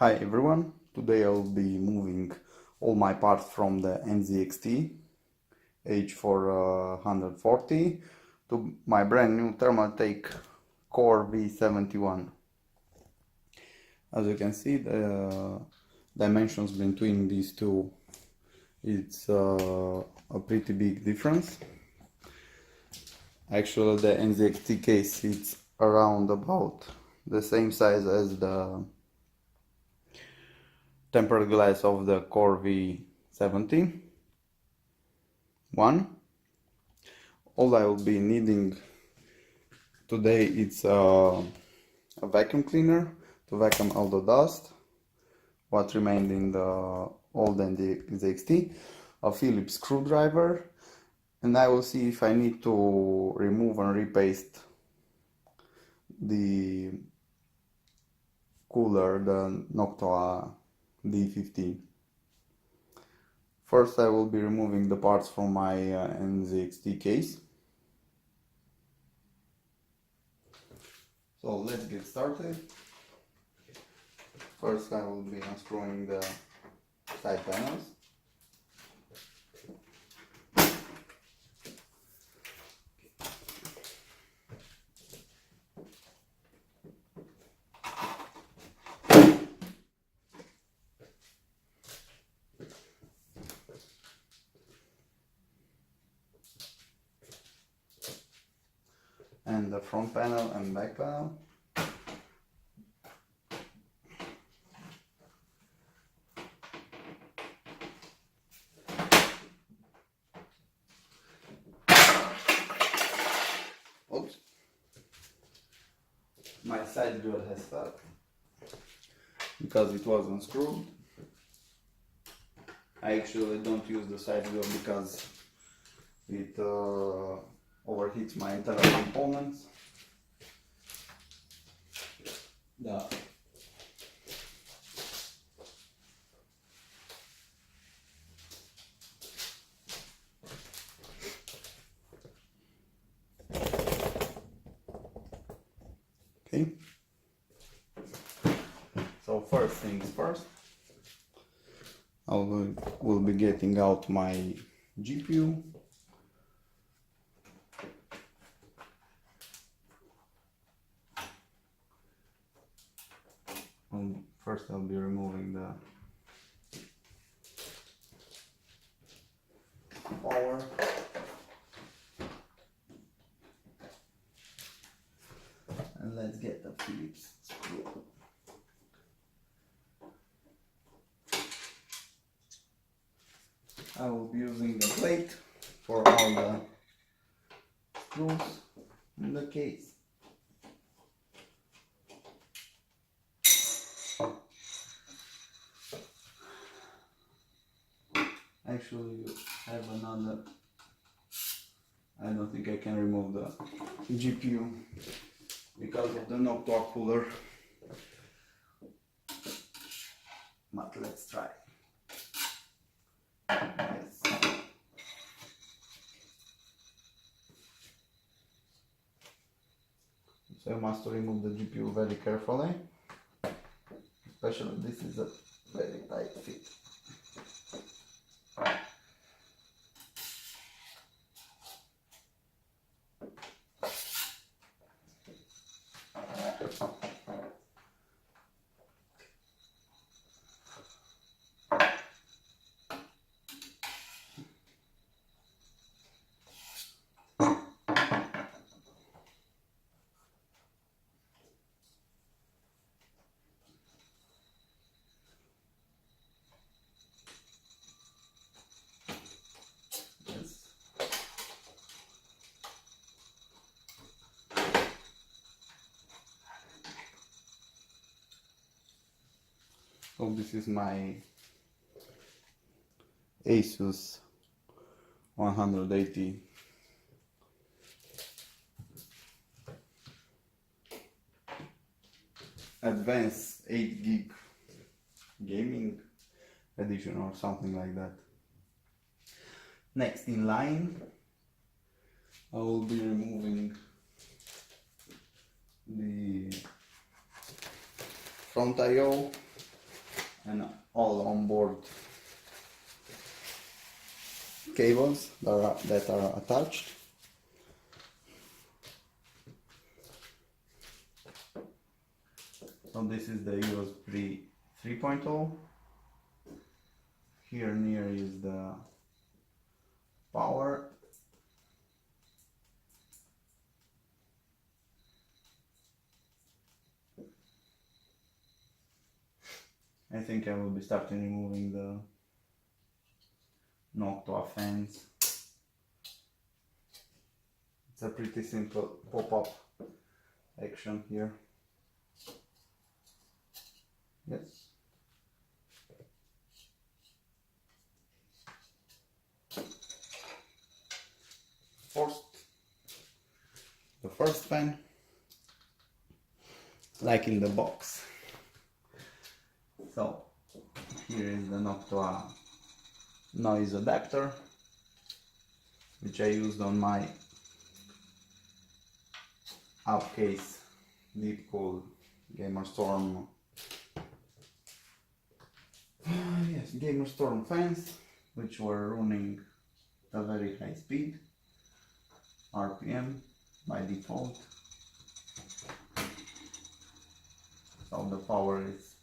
Hi everyone, today I'll be moving all my parts from the NZXT H440 to my brand new Thermaltake Core V71. As you can see, the dimensions between these two, it's a pretty big difference. Actually, the NZXT case it's around about the same size as the tempered glass of the Core V71. All I will be needing today is a vacuum cleaner to vacuum all the dust what remained in the old NZXT, a Phillips screwdriver, and I will see if I need to remove and repaste the cooler, the Noctua D15. First I will be removing the parts from my NZXT case. So let's get started. First I will be unscrewing the side panels. And the front panel and back panel. Oops. My side grill has stuck because it was unscrewed. I actually don't use the side grill because it overheats my internal components. Okay. So first things first, I will be getting out my GPU. First I'll be removing the power. And let's get the Phillips screw. I will be using the plate for all the screws in the case. Actually, you have another. I don't think I can remove the GPU because of the Noctua cooler. But let's try. Yes. So you must remove the GPU very carefully. Especially this is a very tight fit. So this is my Asus 180 Advanced 8 gig gaming edition or something like that. Next in line, I will be removing the front I/O and all onboard cables that are attached. So this is the USB 3.0. Here near is the power. I think I will be starting removing the Noctua fans. It's a pretty simple pop-up action here. Yes. The first fan, like in the box. So here is the Noctua noise adapter, which I used on my upcase Deep Cool Gamer Storm. Yes, Gamer Storm fans, which were running at a very high speed, RPM by default. So the power is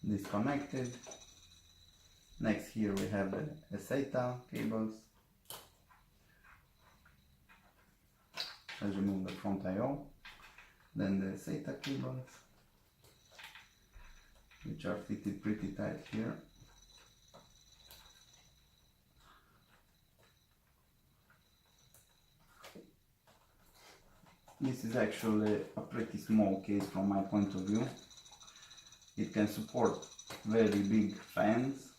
disconnected. Next here we have the SATA cables. Let's remove the front I/O. Then the SATA cables, which are fitted pretty tight here. This is actually a pretty small case from my point of view. It can support very big fans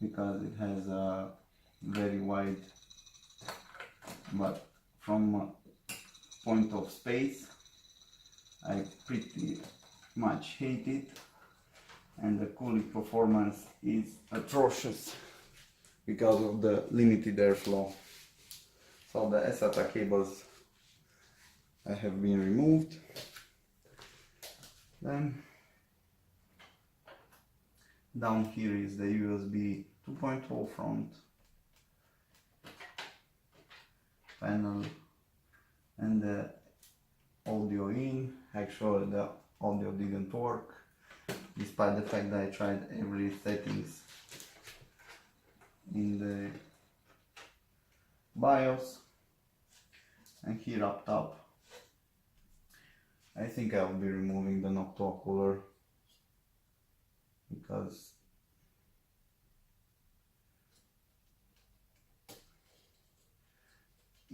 because it has a very wide, but from a point of space I pretty much hate it, and the cooling performance is atrocious because of the limited airflow. So the SATA cables have been removed. Then down here is the USB 2.0 front panel and the audio in. Actually the audio didn't work, despite the fact that I tried every settings in the BIOS. And here up top, I think I will be removing the Noctua cooler because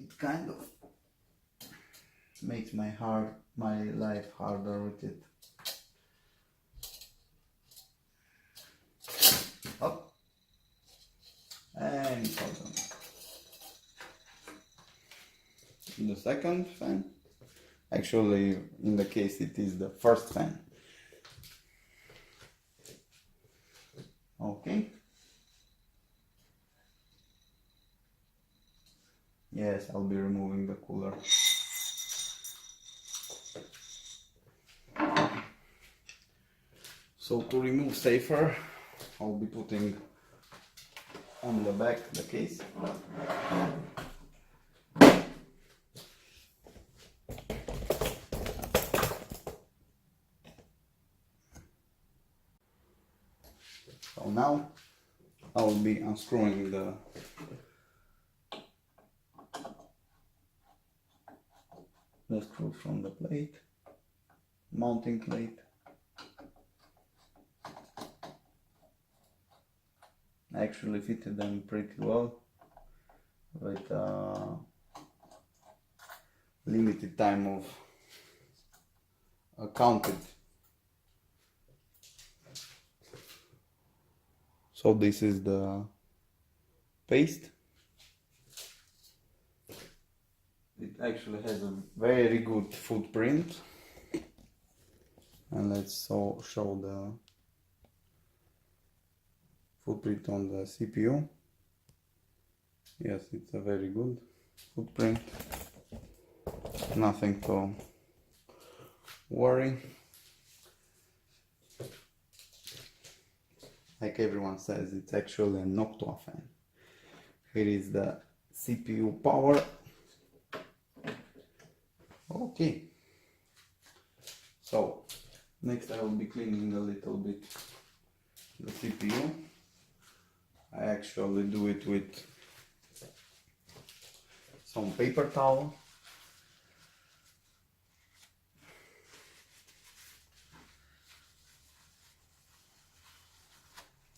it kind of makes my life harder with it. Up and hold on. The second fan. Actually, in the case, it is the first fan. Okay. Yes, I'll be removing the cooler. So to remove safer, I'll be putting on the back the case. So now I will be unscrewing the screw from the plate, mounting plate. I actually fitted them pretty well with limited time of counted. So this is the paste. It actually has a very good footprint, and let's show the footprint on the CPU. Yes, it's a very good footprint, nothing to worry. like everyone says, it's actually a Noctua fan. Here is the CPU power. Okay, so next I will be cleaning a little bit the CPU. I actually do it with some paper towel.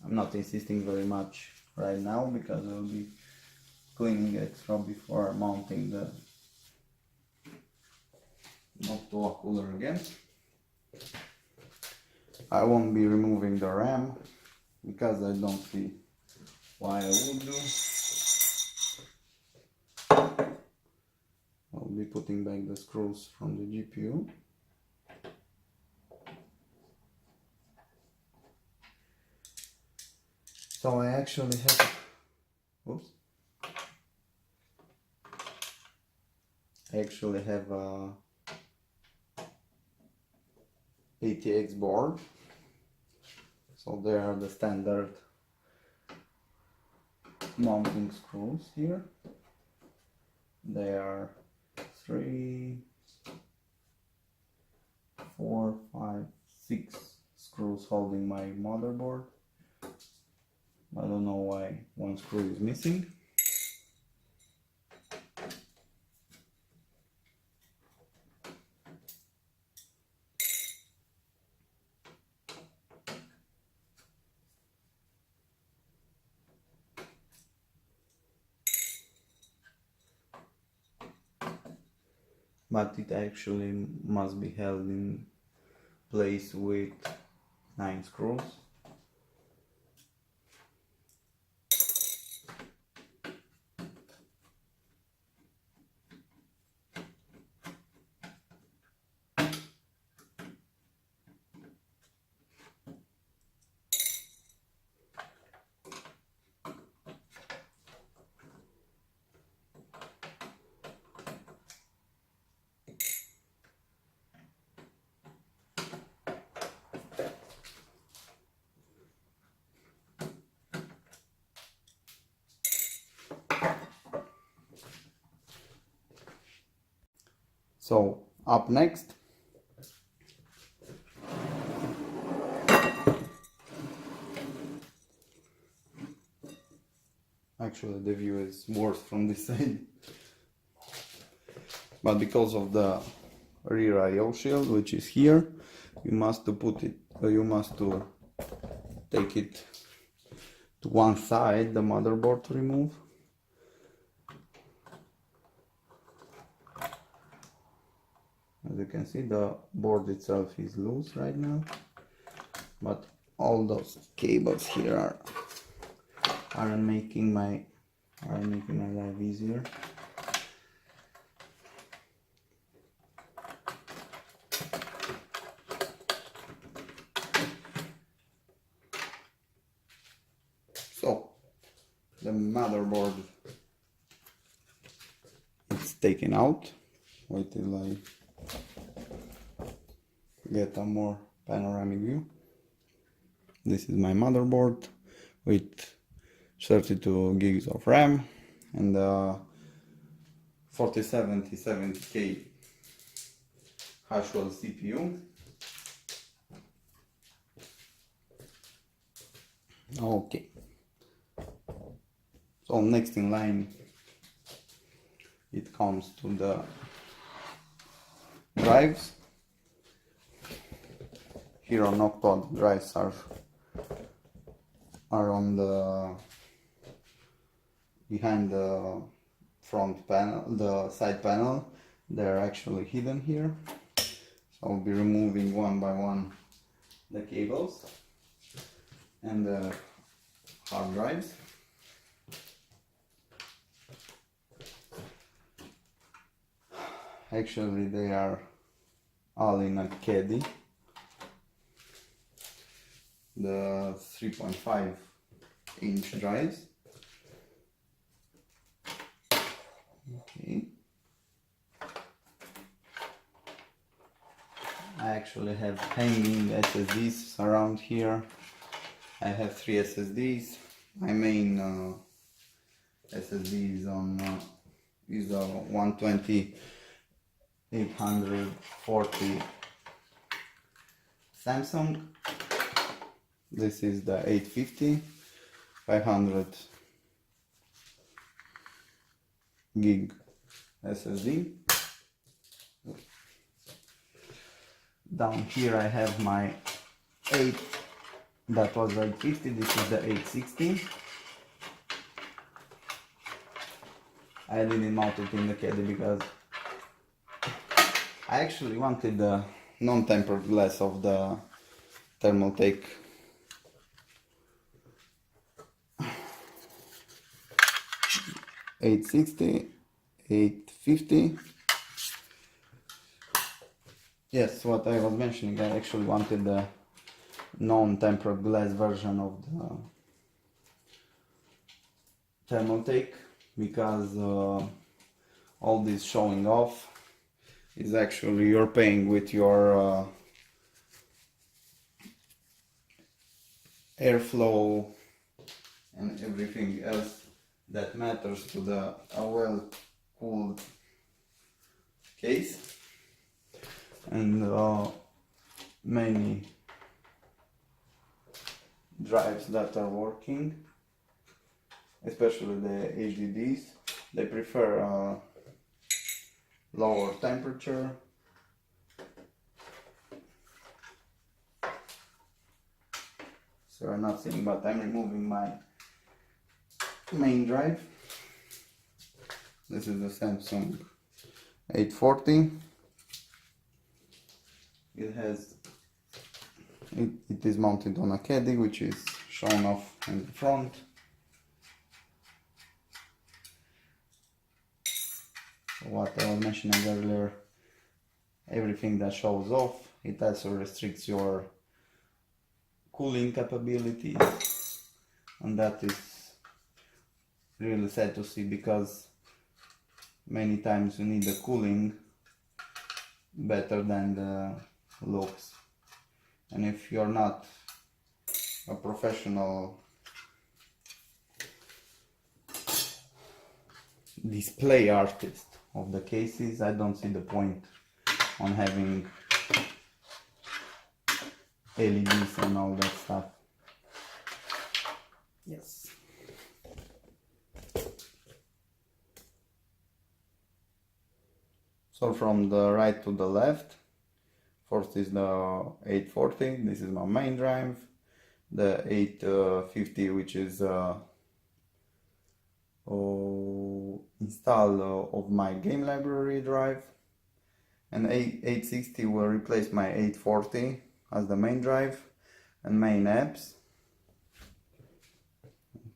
I'm not insisting very much right now because I will be cleaning extra before mounting the Noctua cooler again. I won't be removing the RAM because I don't see why I would do. I'll be putting back the screws from the GPU. So I actually have, oops, I actually have a ATX board. So there are the standard mounting screws here. There are 3, 4, 5, 6 screws holding my motherboard. I don't know why one screw is missing. But it actually must be held in place with 9 screws. So up next, actually the view is worse from this side, but because of the rear I/O shield, which is here, you must take it to one side, the motherboard to remove. As you can see, the board itself is loose right now, but all those cables here are making my life easier. So the motherboard is taken out. Wait till I get a more panoramic view. This is my motherboard with 32 gigs of RAM and 4070-70K Haswell CPU. Okay, so next in line it comes to the drives. Here on Noctua, the drives are on the behind the front panel, the side panel. They're actually hidden here. So I'll be removing one by one the cables and the hard drives. Actually, they are all in a caddy. The 3.5 inch drives. Okay. I actually have hanging SSDs around here I have 3 SSDs. My main SSD is a 120 840 Samsung. This is the 850 500 gig SSD. Down here I have my 8, that was 850, this is the 860. I didn't mount it in the caddy because I actually wanted the non-tempered glass of the Thermaltake .860, 850. Yes, what I was mentioning, I actually wanted the non-tempered glass version of the Thermaltake because all this showing off is actually you're paying with your airflow and everything else that matters to the well-cooled case, and many drives that are working, especially the HDDs, they prefer lower temperature. So you're not seeing, but I'm removing my main drive. This is the Samsung 840. It is mounted on a caddy, which is shown off in the front. What I was mentioning earlier, everything that shows off, it also restricts your cooling capabilities, and that is really sad to see because many times you need the cooling better than the looks. And if you're not a professional display artist of the cases, I don't see the point on having LEDs and all that stuff. Yes. So from the right to the left, first is the 840, this is my main drive, the 850, which is install of my game library drive, and 860 will replace my 840 as the main drive and main apps.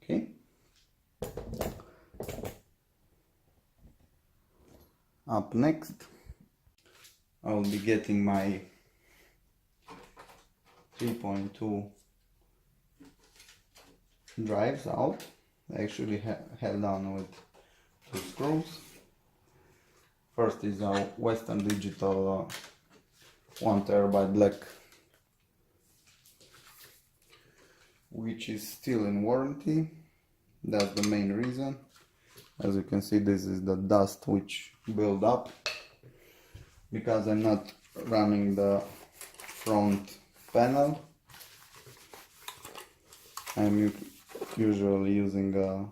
Okay. Up next, I will be getting my 3.2 drives out. I actually held on with 2 screws. First is a Western Digital 1 terabyte black, which is still in warranty. That's the main reason. As you can see, this is the dust which build up because I'm not running the front panel. I'm usually using a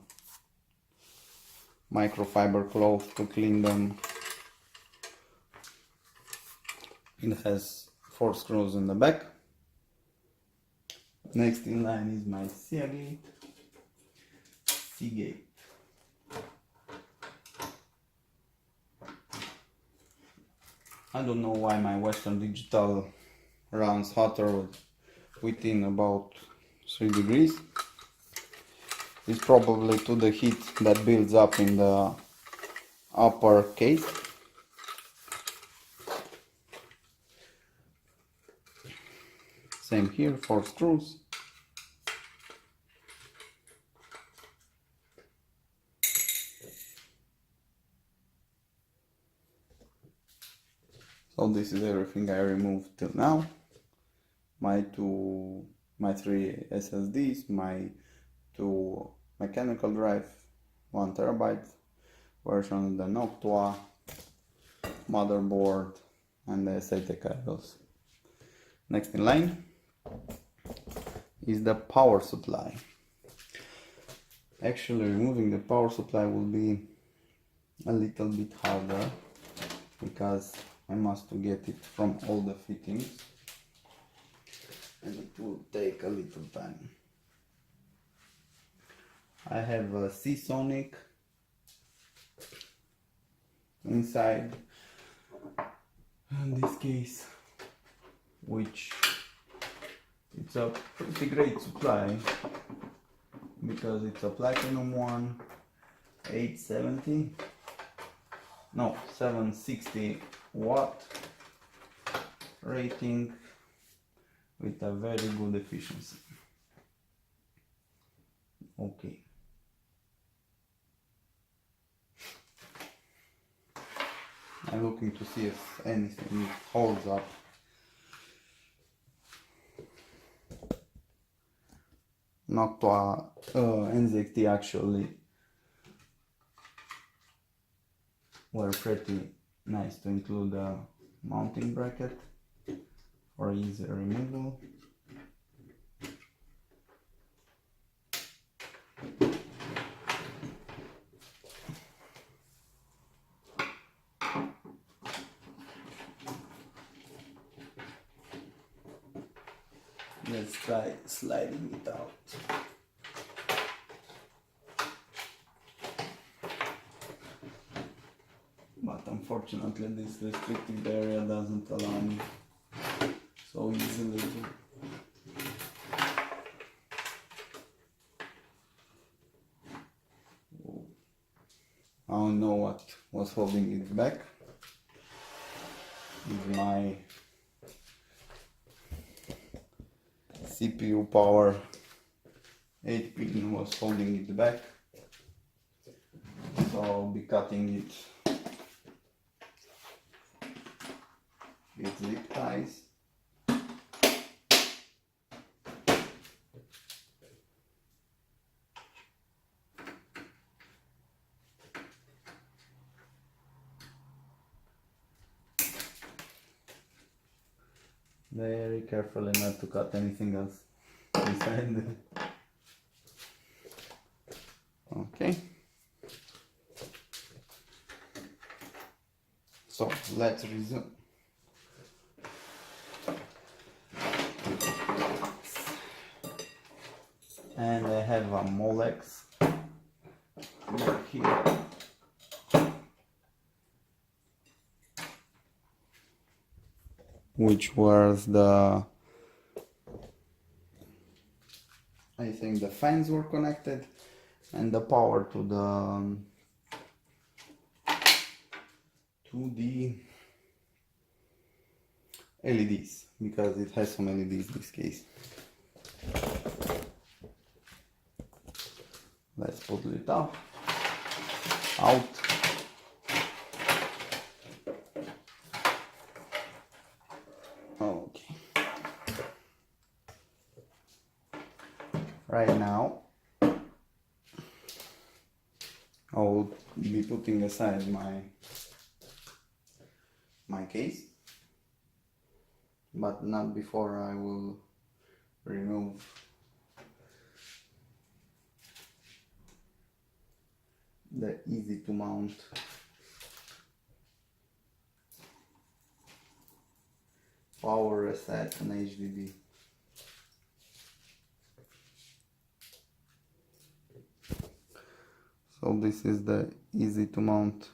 microfiber cloth to clean them. It has 4 screws in the back. Next in line is my Seagate. I don't know why my Western Digital runs hotter within about 3 degrees. It's probably to the heat that builds up in the upper case. Same here, 4 screws. So this is everything I removed till now. My 2 my 3 SSDs, my 2 mechanical drive, 1 terabyte version, the Noctua, motherboard, and the SATA cables. Next in line is the power supply. Actually, removing the power supply will be a little bit harder because I must get it from all the fittings, and it will take a little time. I have a Seasonic inside, in this case, which it's a pretty great supply because it's a platinum one, 760 watt rating with a very good efficiency. Okay. I'm looking to see if anything holds up. Noctua NZXT actually were pretty nice to include a mounting bracket for easy removal. Let's try sliding it out. But unfortunately this restricted area doesn't allow me so easily to I don't know what was holding it back. If my CPU power 8 pin was holding it back, so I'll be cutting it with zip ties. Very carefully not to cut anything else inside. Okay. So let's resume. And I have a Molex back here. Which was I think the fans were connected and the power to the LEDs, because it has some LEDs in this case. Let's pull it out. Okay. Right now, I'll be putting aside my case, but not before I will remove the easy to mount power reset and HDD. So this is the easy to mount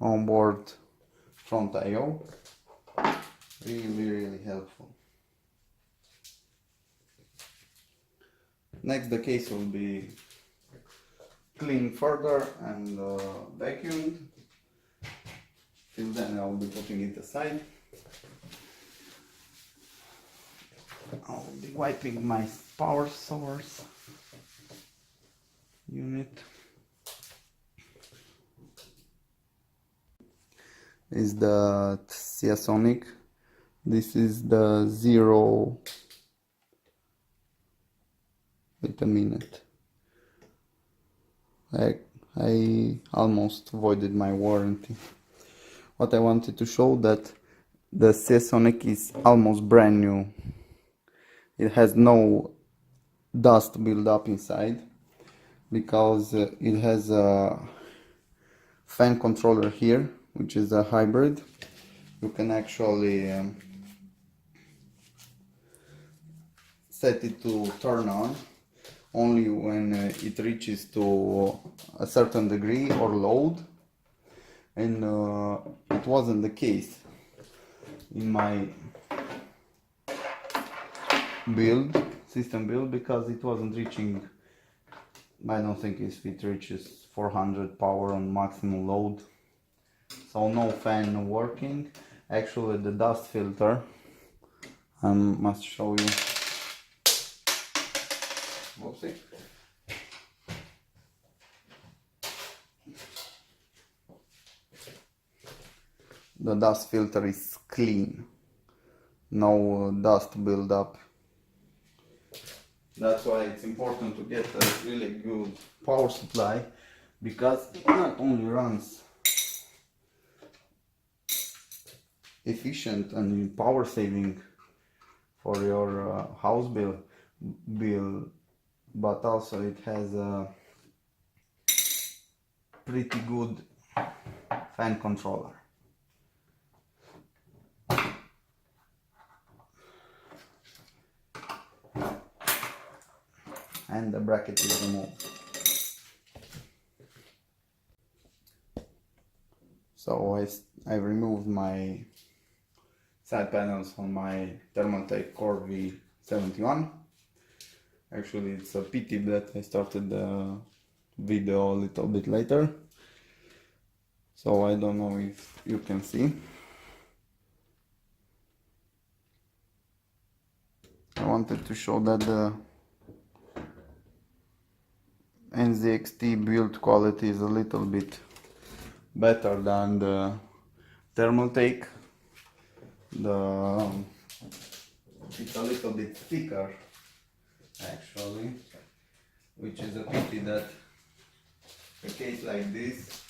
onboard front I/O. Really helpful. Next, the case will be cleaned further and vacuumed. Till then I'll be putting it aside. I'll be wiping my power source unit. Is the Seasonic This is the zero. Wait a minute. I almost voided my warranty. What I wanted to show that the Seasonic is almost brand new. It has no dust build up inside because it has a fan controller here, which is a hybrid. You can actually set it to turn on only when it reaches to a certain degree or load, and it wasn't the case in my system build, because it wasn't reaching. I don't think if it reaches 400 power on maximum load, so no fan working. Actually the dust filter, I must show you. Whoopsie. The dust filter is clean, no dust build up. That's why it's important to get a really good power supply, because it not only runs efficient and power saving for your house bill, but also it has a pretty good fan controller. And the bracket is removed. So I removed my side panels on my Thermaltake Core V71. Actually it's a pity that I started the video a little bit later, so I don't know if you can see. I wanted to show that the NZXT build quality is a little bit better than the Thermaltake. It's a little bit thicker actually, which is a pity that a case like this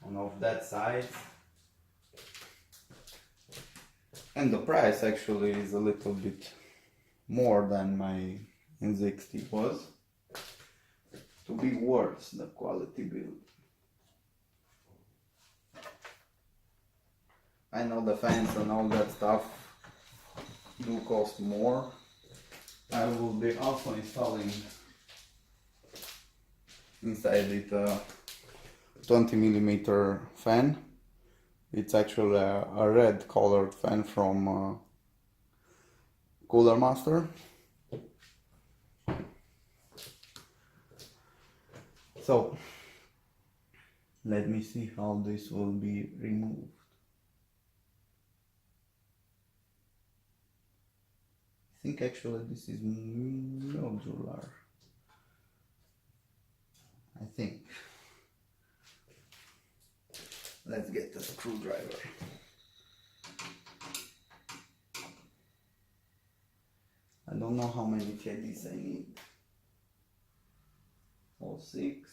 on of that size, and the price actually is a little bit more than my NZXT was, to be worse the quality build. I know the fans and all that stuff do cost more. I will be also installing inside it a 20mm fan. It's actually a red colored fan from Cooler Master. So let me see how this will be removed. I think actually this is modular. I think. Let's get a screwdriver. I don't know how many caddies I need. All 6.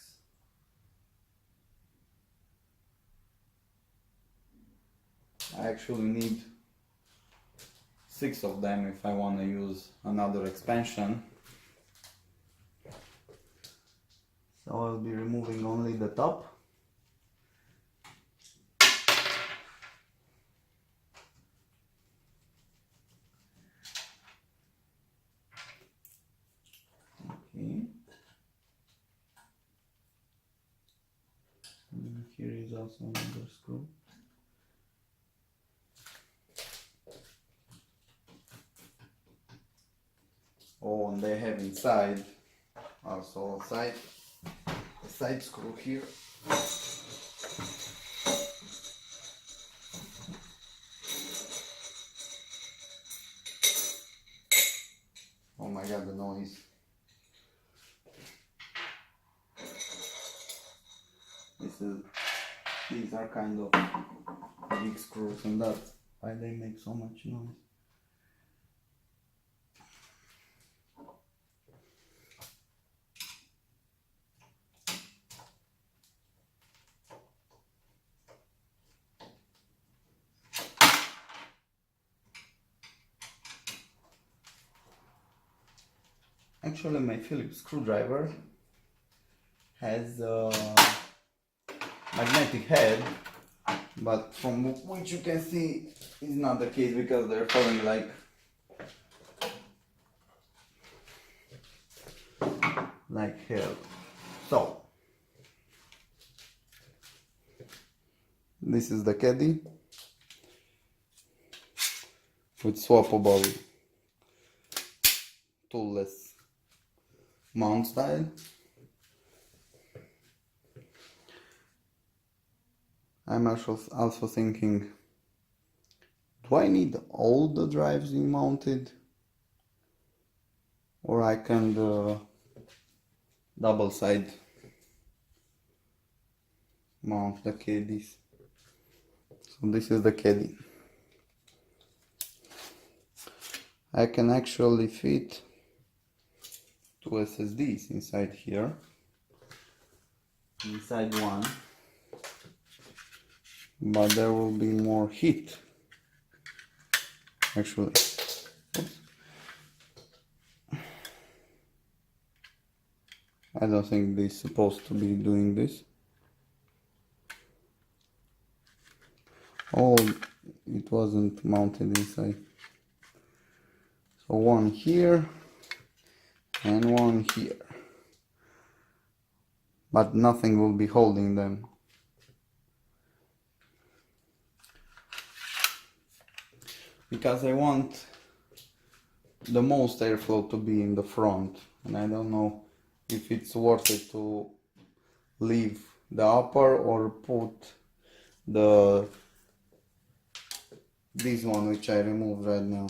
I actually need 6 of them if I want to use another expansion. So I'll be removing only the top. Okay. And here is also another screw. Oh, and they have inside also a side screw here. Oh my god, the noise. These are kind of big screws, and that's why they make so much noise. Actually, my Phillips screwdriver has a magnetic head, but from which you can see is not the case because they're falling like hell. So this is the caddy with swappable toolless mount style. I'm also thinking, do I need all the drives mounted, or I can double side mount the caddies. So this is the caddy. I can actually fit 2 SSDs inside here, inside one, but there will be more heat actually. Oops. I don't think this is supposed to be doing this. Oh, it wasn't mounted inside. So one here and one here, but nothing will be holding them. Because I want the most airflow to be in the front, and I don't know if it's worth it to leave the upper or put this one, which I removed right now.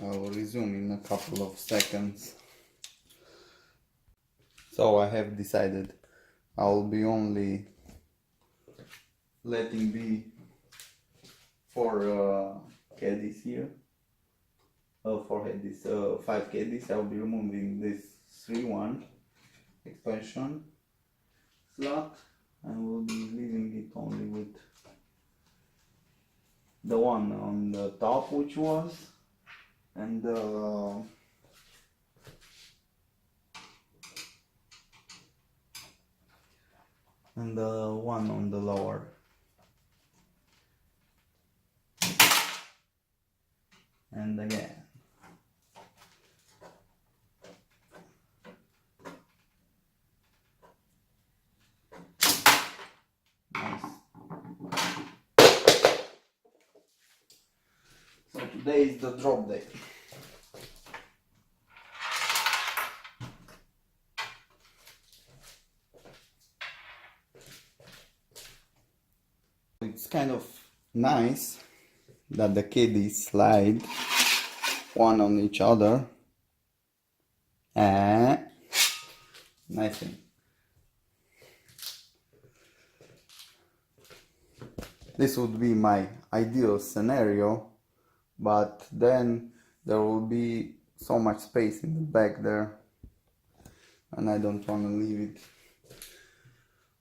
I will resume in a couple of seconds. So I have decided I'll be only letting be 4 caddies here. 4 caddies, 5 caddies. I'll be removing this 3-1 expansion slot, and we'll be leaving it only with the one on the top, which was, and the one on the lower. And again. Nice. So today is the drop day. It's kind of nice that the caddies slide one on each other. Nice thing. This would be my ideal scenario, but then there will be so much space in the back there, and I don't want to leave it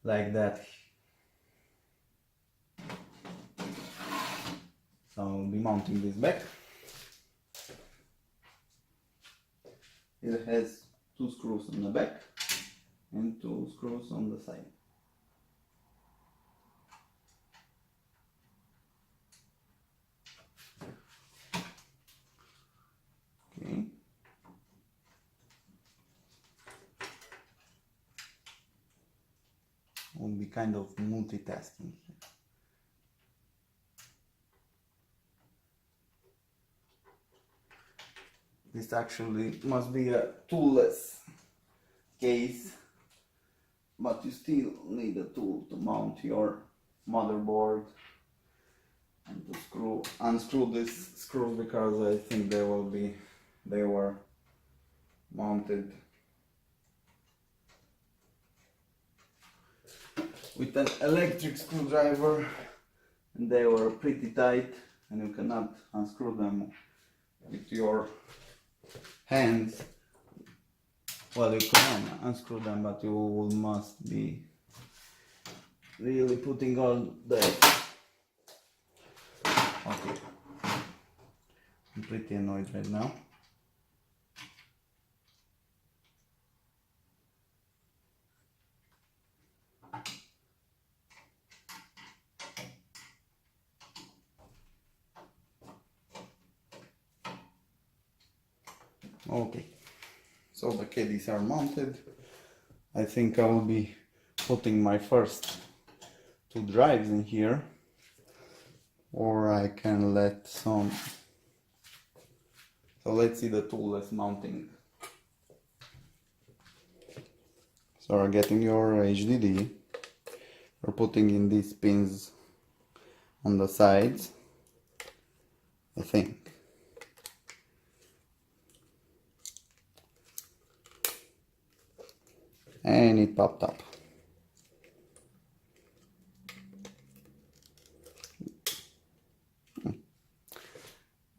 like that. So I'll be mounting this back. It has 2 screws on the back and 2 screws on the side. Okay. We'll be kind of multitasking here. This actually must be a toolless case, but you still need a tool to mount your motherboard and to unscrew this screw, because I think they were mounted with an electric screwdriver, and they were pretty tight, and you cannot unscrew them with your hands. Well, you can unscrew them, but you must be really putting all the pretty annoyed right now. Okay, so the caddies are mounted. I think I will be putting my first two drives in here, or I can let some. So let's see the toolless mounting. So you're getting your HDD, you're putting in these pins on the sides, I think. And it popped up.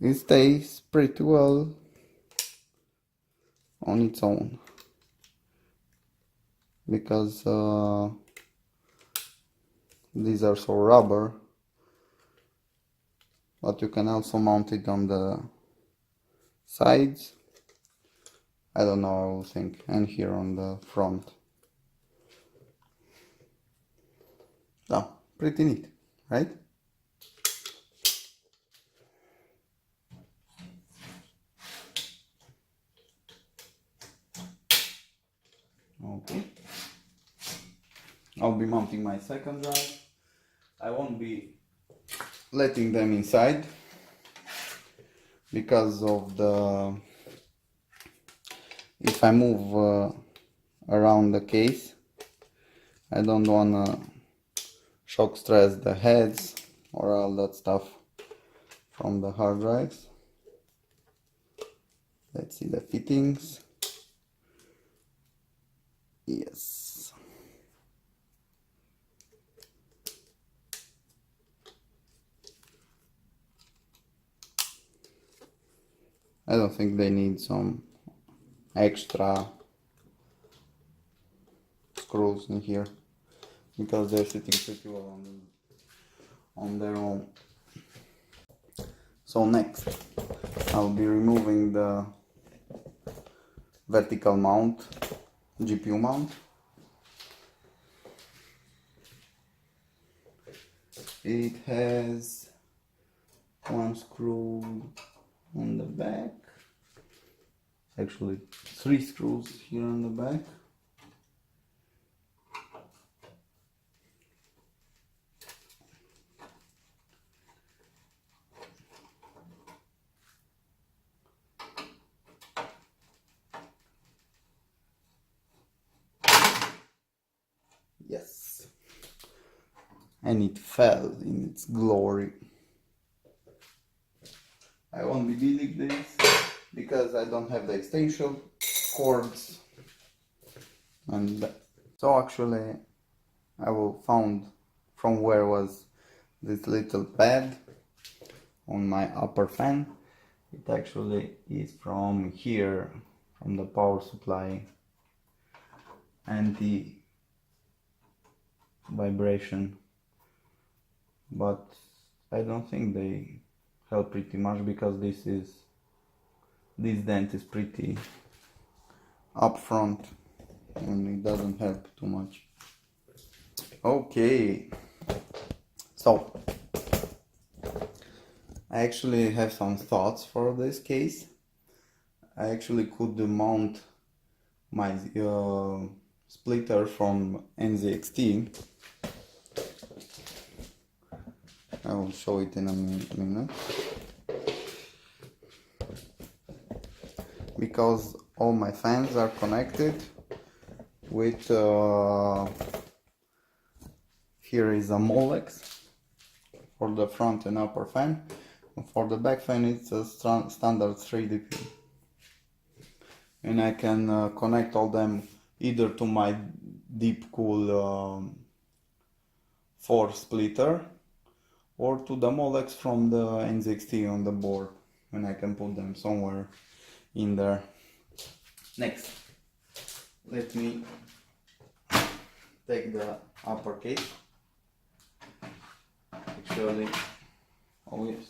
It stays pretty well on its own, because these are so rubber, but you can also mount it on the sides. I don't know, I think, and here on the front. Oh, pretty neat, right? Okay. I'll be mounting my second drive. I won't be letting them inside because of the... If I move around the case, I don't wanna shock stress the heads or all that stuff from the hard drives. Let's see the fittings. Yes. I don't think they need some extra screws in here because they're sitting pretty well on their own. So next I'll be removing the vertical mount, GPU mount. It has one screw on the back, actually 3 screws here on the back. Yes, and it fell in its glory. I won't be needing this because I don't have the extension cords, and so actually I will found from where was this little pad on my upper fan. It actually is from here, from the power supply, anti-vibration, but I don't think they help pretty much because this dent is pretty up front and it doesn't help too much. Okay, so I actually have some thoughts for this case. I actually could mount my splitter from NZXT. I will show it in a minute. Because all my fans are connected with here is a Molex for the front and upper fan. For the back fan it's a standard 3DP, and I can connect all them either to my Deep Cool 4 splitter or to the Molex from the NZXT on the board, and I can put them somewhere in there. Next, let me take the upper case. Actually, oh yes,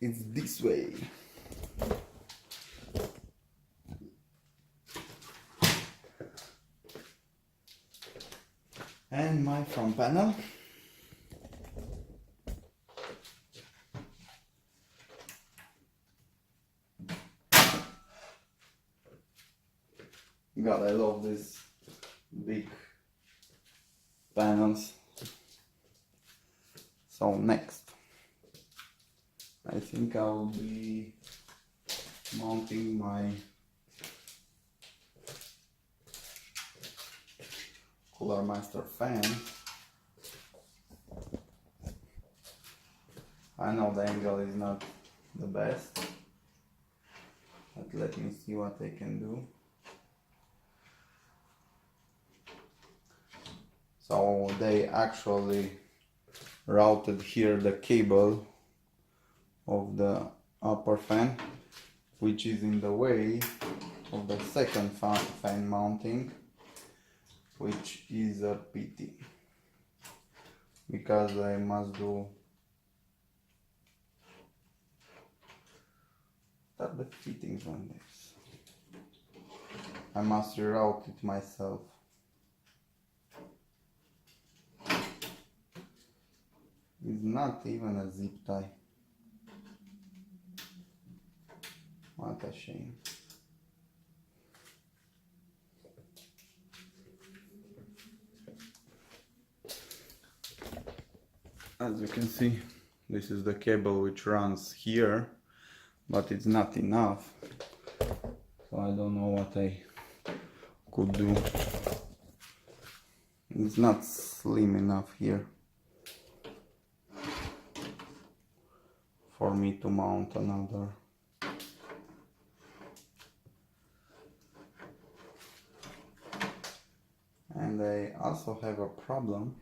it's this way. And my front panel. God, I love these big panels. So next, I think I'll be mounting my Cooler Master fan. I know the angle is not the best, but let me see what I can do. So they actually routed here the cable of the upper fan, which is in the way of the second fan mounting, which is a pity, because I must do the fittings on this. I must reroute it myself. It's not even a zip tie. What a shame. As you can see, this is the cable which runs here, but it's not enough. So I don't know what I could do. It's not slim enough here for me to mount another. And I also have a problem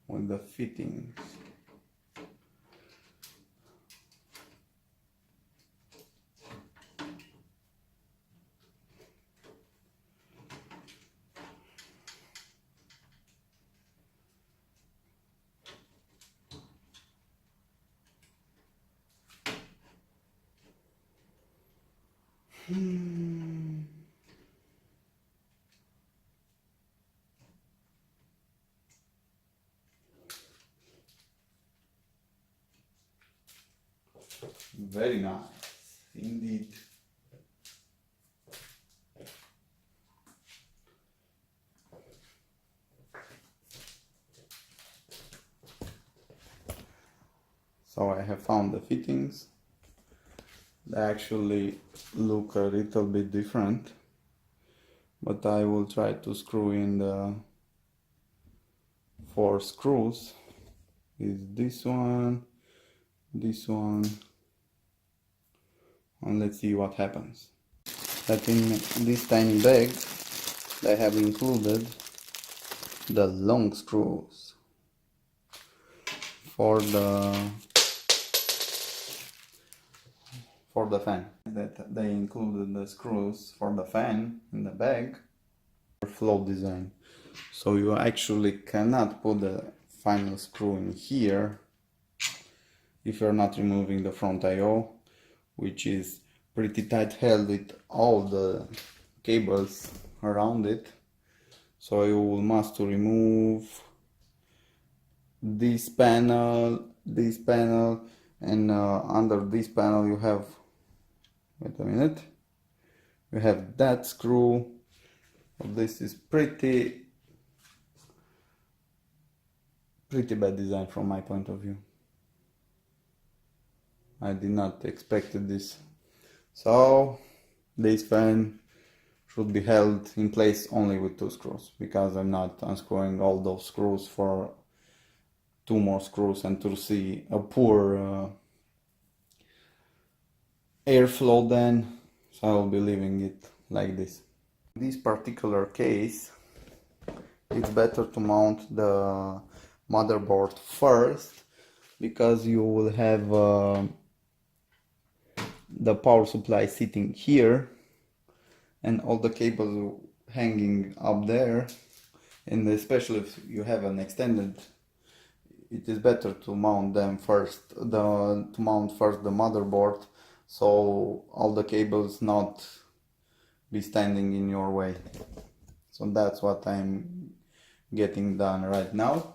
with the fittings. Very nice, indeed. So I have found the fittings. They actually look a little bit different, but I will try to screw in the 4 screws. Is this one, and let's see what happens. That in this tiny bag they have included the long screws for the fan. That they included the screws for the fan in the bag. Float design. So you actually cannot put the final screw in here if you're not removing the front I/O, which is pretty tight held with all the cables around it. So you will must to remove this panel, and under this panel you have, wait a minute, you have that screw. This is pretty bad design from my point of view. I did not expect this. So this fan should be held in place only with 2 screws, because I'm not unscrewing all those screws for 2 more screws and to see a poor airflow then. So I will be leaving it like this. In this particular case, it's better to mount the motherboard first, because you will have the power supply sitting here and all the cables hanging up there, and especially if you have an extended it is better to mount them first, to mount first the motherboard, so all the cables not be standing in your way. So that's what I'm getting done right now.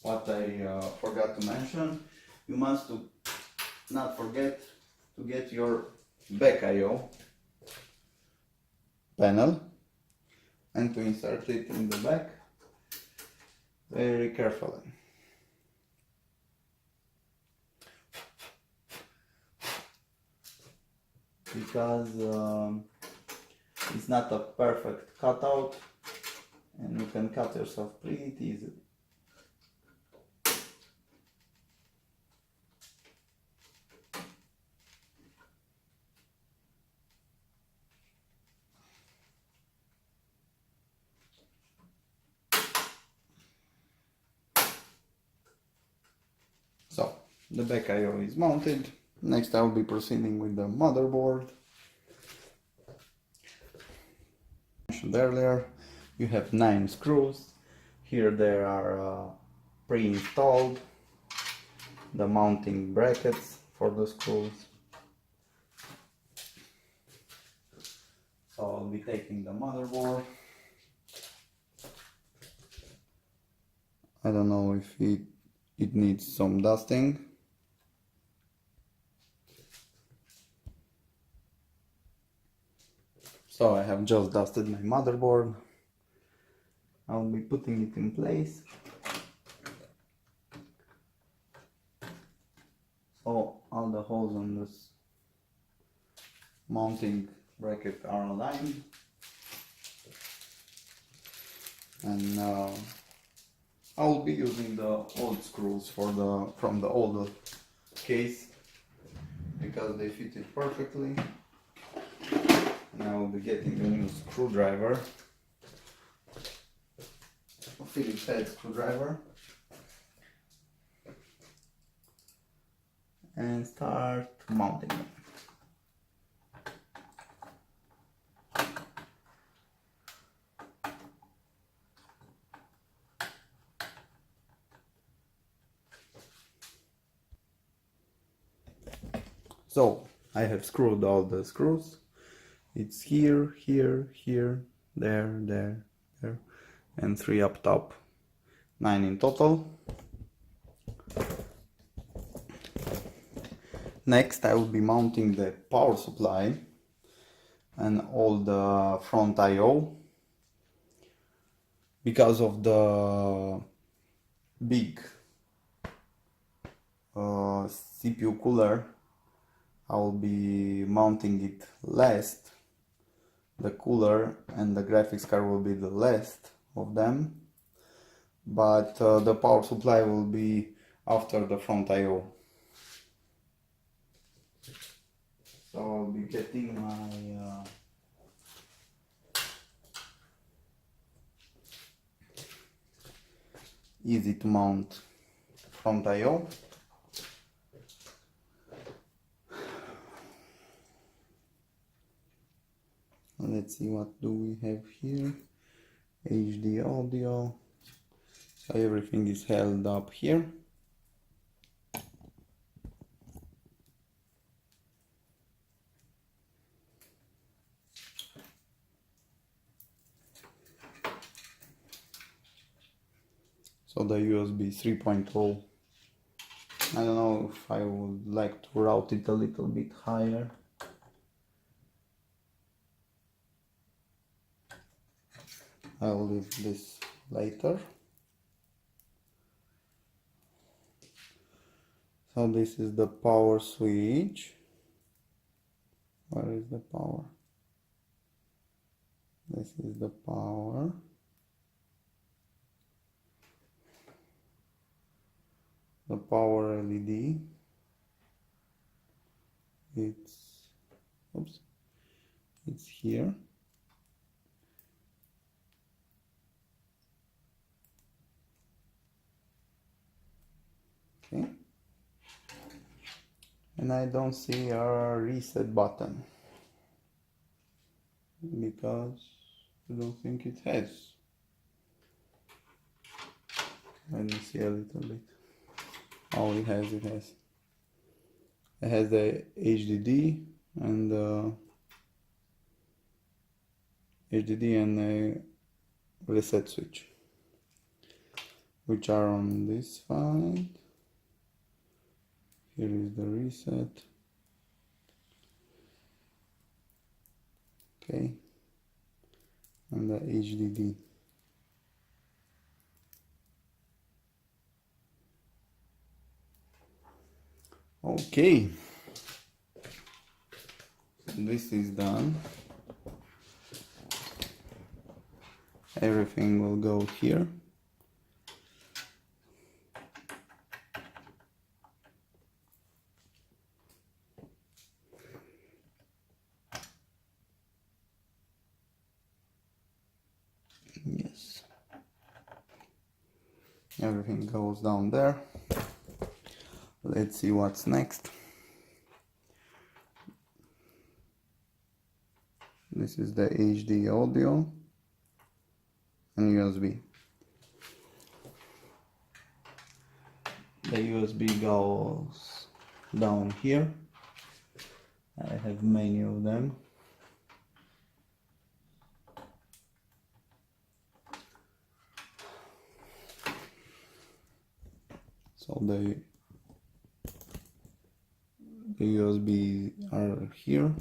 What I forgot to mention, you must not forget to get your back I/O panel and to insert it in the back very carefully. Because it's not a perfect cutout and you can cut yourself pretty easily. So the back I/O is mounted. Next I will be proceeding with the motherboard. Mentioned earlier, you have 9 screws. Here there are pre-installed the mounting brackets for the screws. So I'll be taking the motherboard. I don't know if it needs some dusting. So I have just dusted my motherboard. I'll be putting it in place. So all the holes on this mounting bracket are aligned. And I will be using the old screws from the old case because they fit it perfectly. And I will be getting a new screwdriver, a Phillips head screwdriver, and start mounting them. So I have screwed all the screws. It's here, here, here, there, there, there, and 3 up top, 9 in total. Next I will be mounting the power supply and all the front I/O. Because of the big CPU cooler, I will be mounting it last. The cooler and the graphics card will be the last of them, but the power supply will be after the front I/O. So I'll be getting my easy to mount front I/O. Let's see, what do we have here? HD audio. So everything is held up here. So the USB 3.0, I don't know if I would like to route it a little bit higher. I'll leave this later. So this is the power switch. Where is the power? This is the power. The power LED. It's here. Okay. And I don't see a reset button because I don't think it has. Let me see a little bit. Oh, it has the HDD and a reset switch, which are on this side. Here is the reset. Okay, and the HDD. Okay, this is done. Everything will go here. Yes, everything goes down there. Let's see what's next. This is the HD audio and USB. The USB goes down here. I have many of them. So the USB are here.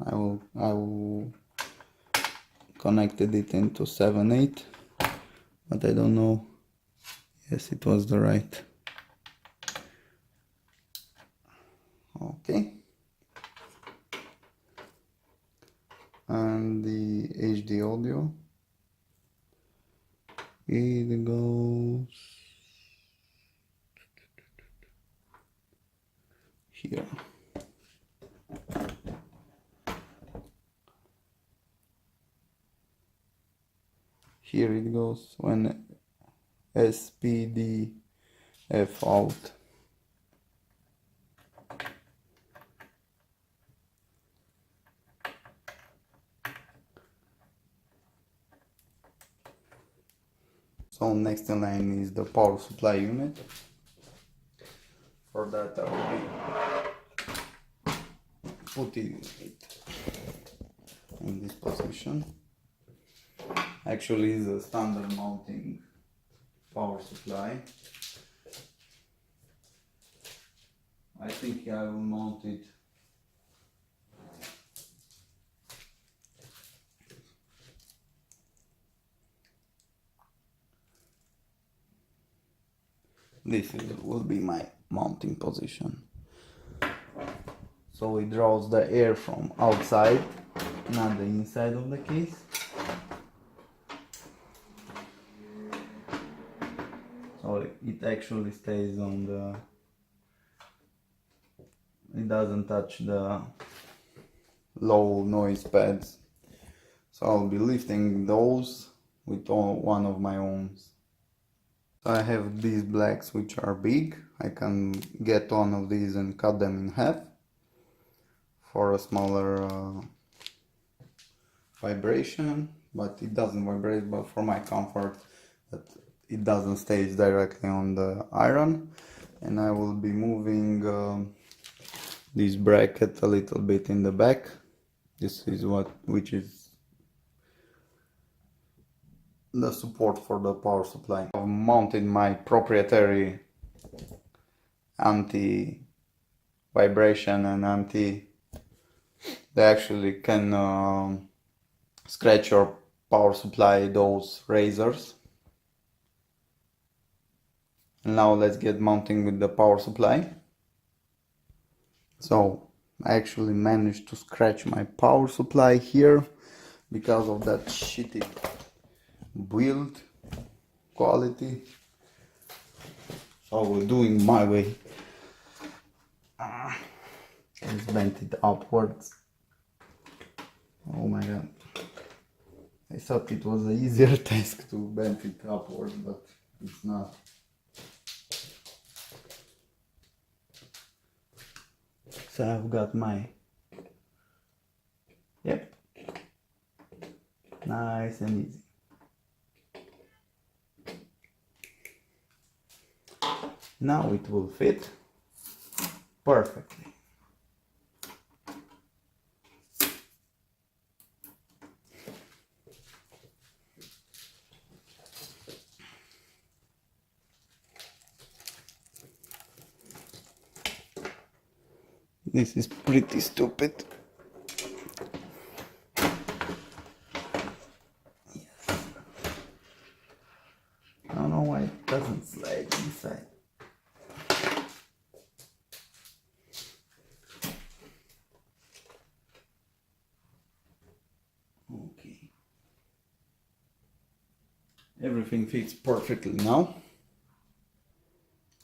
I will connected it into 7/8, but I don't know. Yes, it was the right. Okay. And the HD audio, it goes here. Here it goes when SPDF out. So next in line is the power supply unit. For that I will be putting it in this position. Actually, it's a standard mounting power supply. I think I will mount it will be my mounting position. So it draws the air from outside, not the inside of the case. So it actually stays on the, it doesn't touch the low noise pads. So I'll be lifting those with one of my own. I have these blacks which are big. I can get one of these and cut them in half for a smaller vibration, but it doesn't vibrate, but for my comfort that it doesn't stay directly on the iron. And I will be moving this bracket a little bit in the back. This is which is the support for the power supply. I've mounted my proprietary anti-vibration and they actually can scratch your power supply, those razors. And now let's get mounting with the power supply. So I actually managed to scratch my power supply here because of that shitty build quality. So we're doing my way. Let's bend it upwards. Oh my god. I thought it was an easier task to bend it upwards, but it's not. So I've got my, yep, nice and easy. Now it will fit perfectly. This is pretty stupid. Yes. I don't know why it doesn't slide inside. Okay. Everything fits perfectly now.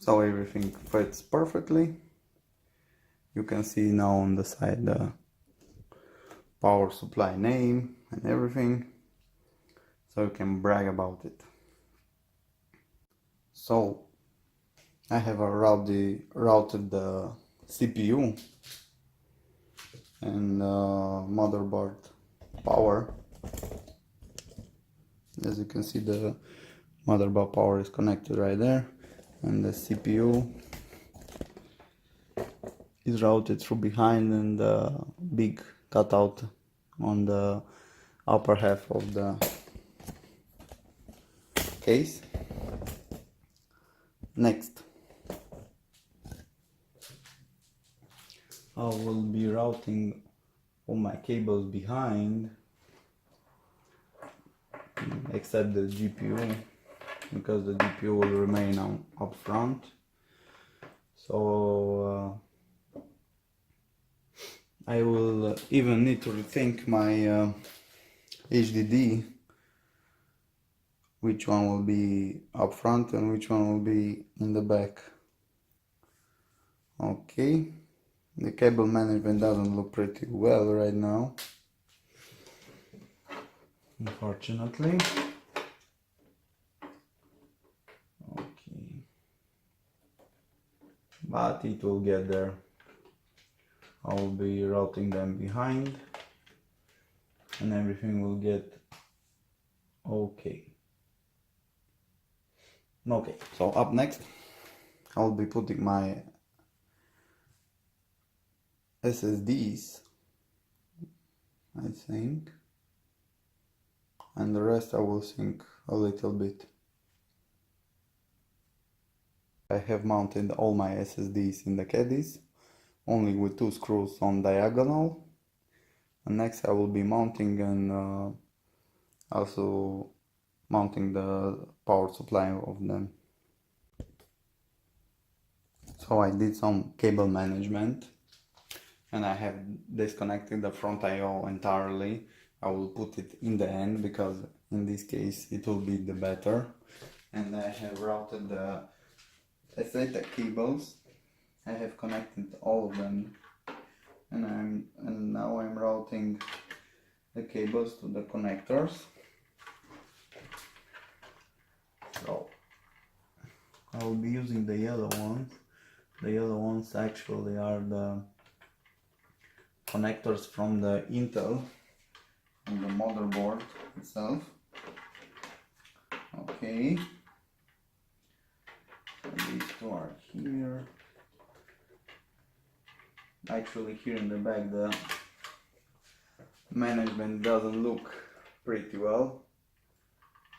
So everything fits perfectly. You can see now on the side the power supply name and everything, so you can brag about it. So I have routed the CPU and motherboard power. As you can see, the motherboard power is connected right there, and the CPU is routed through behind, and the big cutout on the upper half of the case. Next, I will be routing all my cables behind, except the GPU, because the GPU will remain up front. So I will even need to rethink my HDD, which one will be up front and which one will be in the back. Okay, the cable management doesn't look pretty well right now, unfortunately. Okay, but it will get there. I will be routing them behind and everything will get okay. Okay, so up next I'll be putting my SSDs, I think, and the rest I will sync a little bit. I have mounted all my SSDs in the caddies, only with 2 screws on diagonal, and next I will be mounting and also mounting the power supply of them. So I did some cable management and I have disconnected the front I/O entirely. I will put it in the end because in this case it will be the better. And I have routed the SATA cables. I have connected all of them, and now I'm routing the cables to the connectors. So I will be using the yellow ones. The yellow ones actually are the connectors from the Intel and the motherboard itself. Okay, so these two are here. Actually, here in the back the management doesn't look pretty well,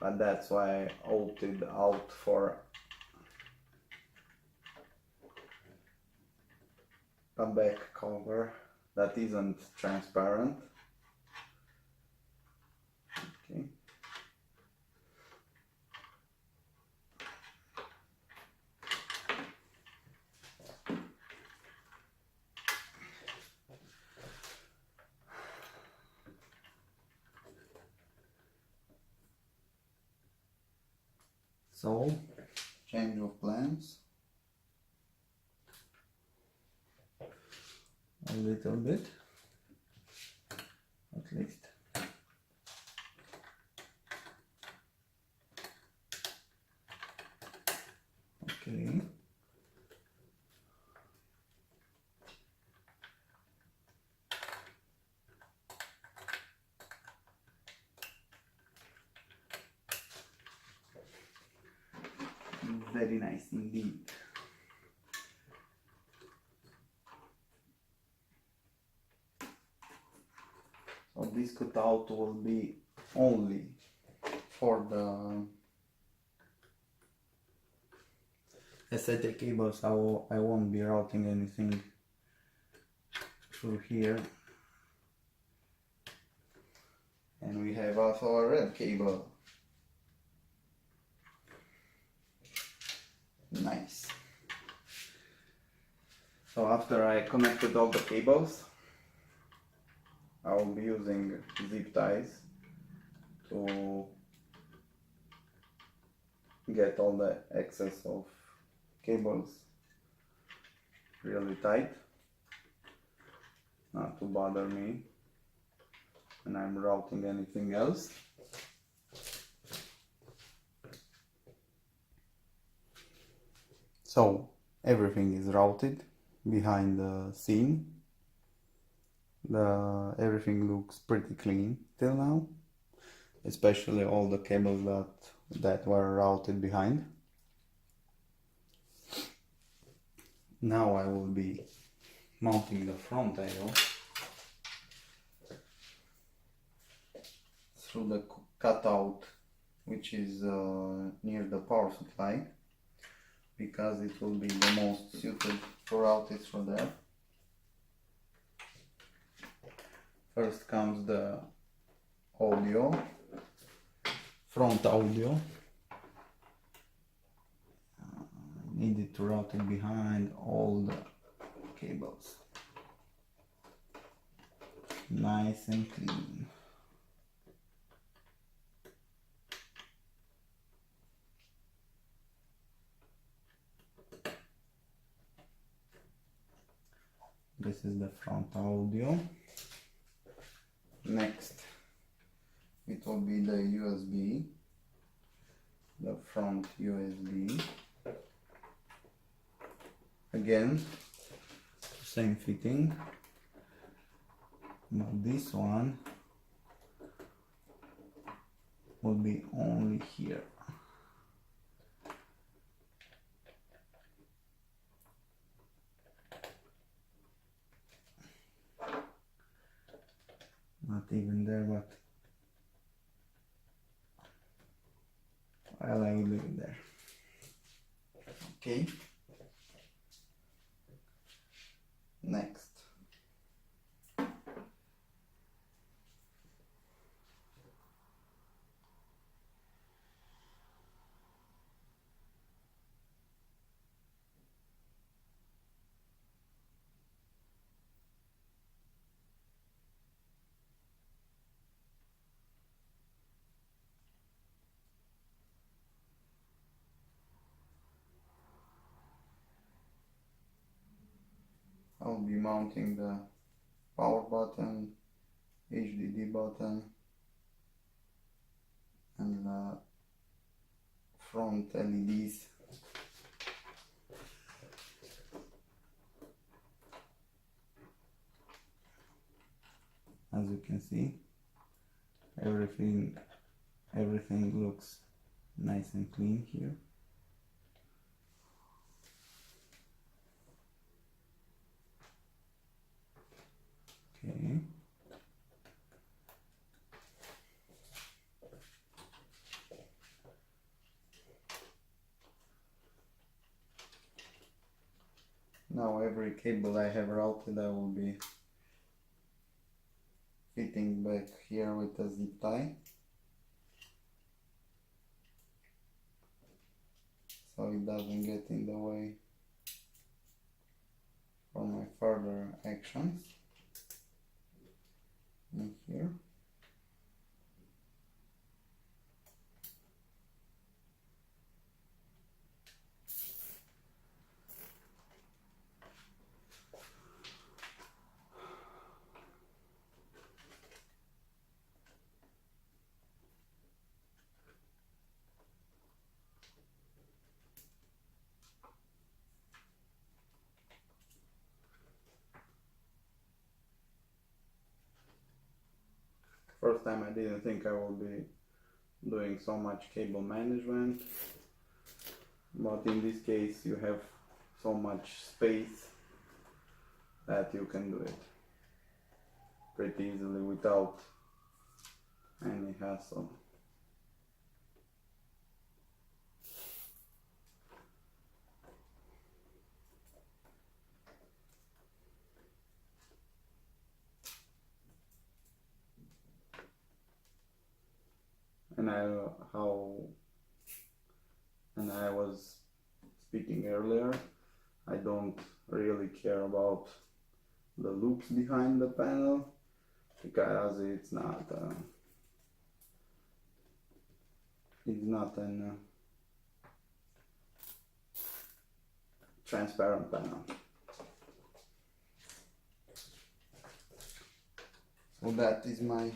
but that's why I opted out for a back cover that isn't transparent. Okay. So, change of plans a little bit, at least. Okay. Very nice indeed. So this cutout will be only for the SATA cables. I won't be routing anything through here. And we have also a red cable. Nice. So after I connected all the cables, I will be using zip ties to get all the excess of cables really tight, not to bother me when I'm routing anything else. So everything is routed behind the scene. Everything looks pretty clean till now, especially all the cables that were routed behind. Now I will be mounting the front I/O through the cutout, which is near the power supply, because it will be the most suited to route it through there. First comes the audio, front audio. Needed to route it behind all the cables. Nice and clean. This is the front audio. Next, it will be the USB, the front USB. Again, same fitting, but this one will be only here. Not even there, but well, I will leave it there. Okay. Next. I'll be mounting the power button, HDD button, and the front LEDs. As you can see, everything looks nice and clean here. Okay. Now every cable I have routed, I will be fitting back here with a zip tie, so it doesn't get in the way for my further actions. In here. First time I didn't think I will be doing so much cable management, but in this case you have so much space that you can do it. pretty easily without any hassle. And I was speaking earlier, I don't really care about the loops behind the panel because it's not an transparent panel. So that is my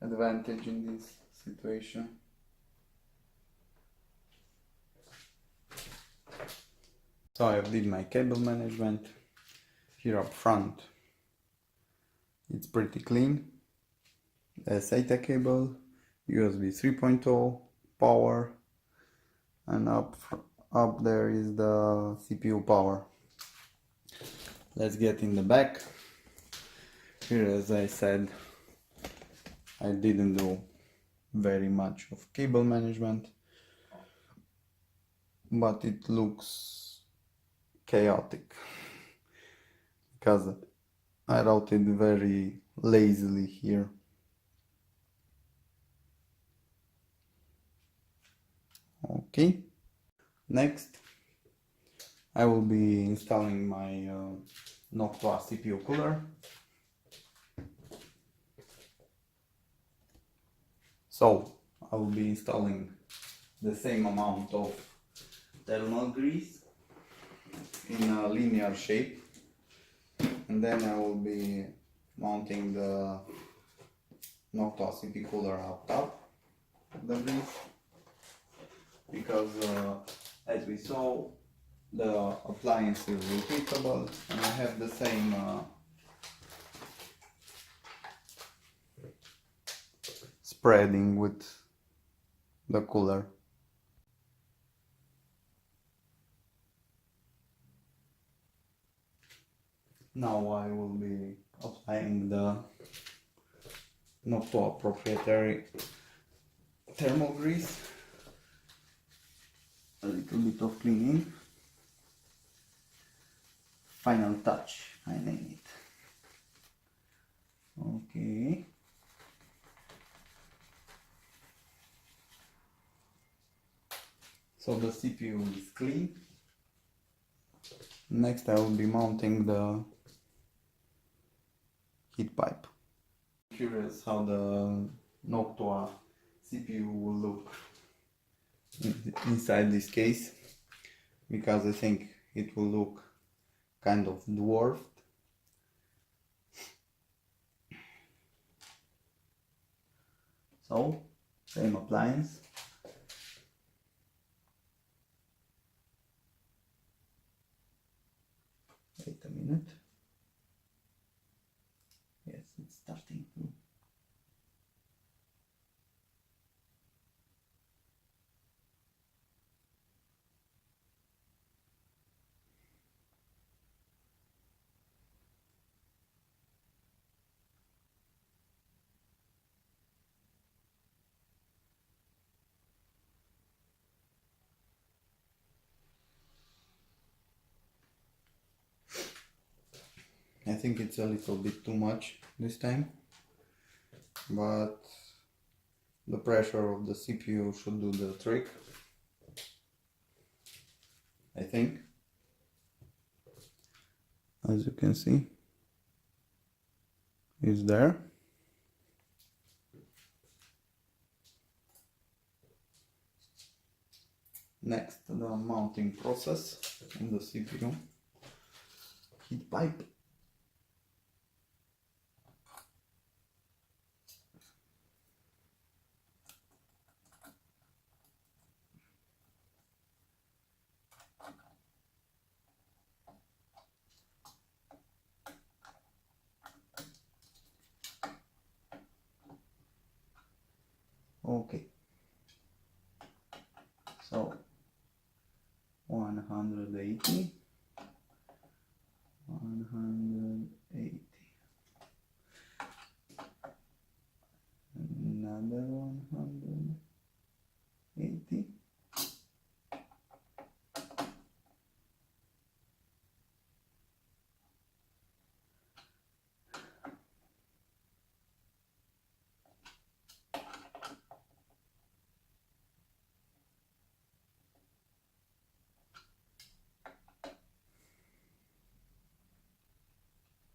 advantage in this situation. So I did my cable management. Here up front it's pretty clean. The SATA cable, USB 3.0, power, and up there is the CPU power. Let's get in the back. Here, as I said, I didn't do very much of cable management, but it looks chaotic because I routed very lazily here. Okay, next I will be installing my Noctua CPU cooler. So I will be installing the same amount of thermal grease in a linear shape, and then I will be mounting the Noctua CPU cooler up top of the grease, because as we saw, the appliance is repeatable and I have the same spreading with the cooler. Now I will be applying the Noctua proprietary thermal grease. A little bit of cleaning. Final touch, I name it. Okay. So the CPU is clean. Next I will be mounting the heat pipe. Curious how the Noctua CPU will look inside this case, because I think it will look kind of dwarfed. So, same appliance. Wait a minute. Yes, it's starting to. I think it's a little bit too much this time, but the pressure of the CPU should do the trick, I think. As you can see, it's there. Next, the mounting process in the CPU heat pipe. Okay, so 180 180. Another 180.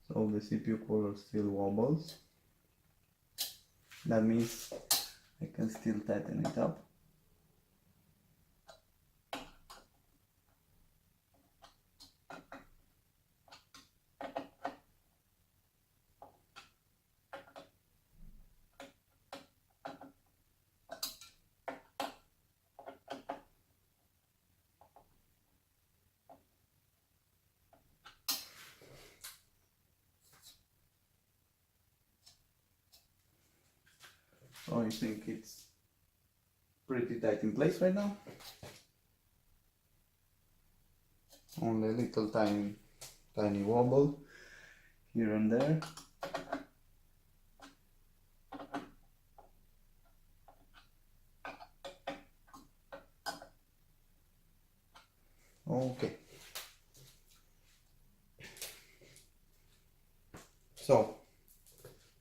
So the CPU cooler still wobbles. That means I can still tighten it up. So I think it's pretty tight in place right now. Only a little tiny wobble here and there. Okay. So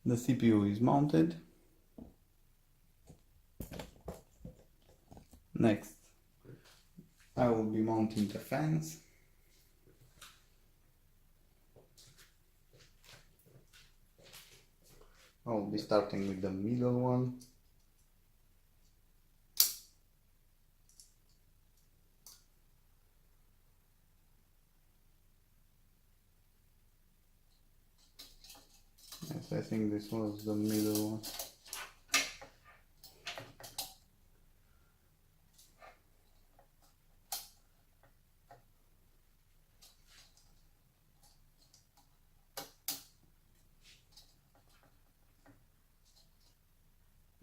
the CPU is mounted. Next, I will be mounting the fans. I will be starting with the middle one. Yes, I think this was the middle one.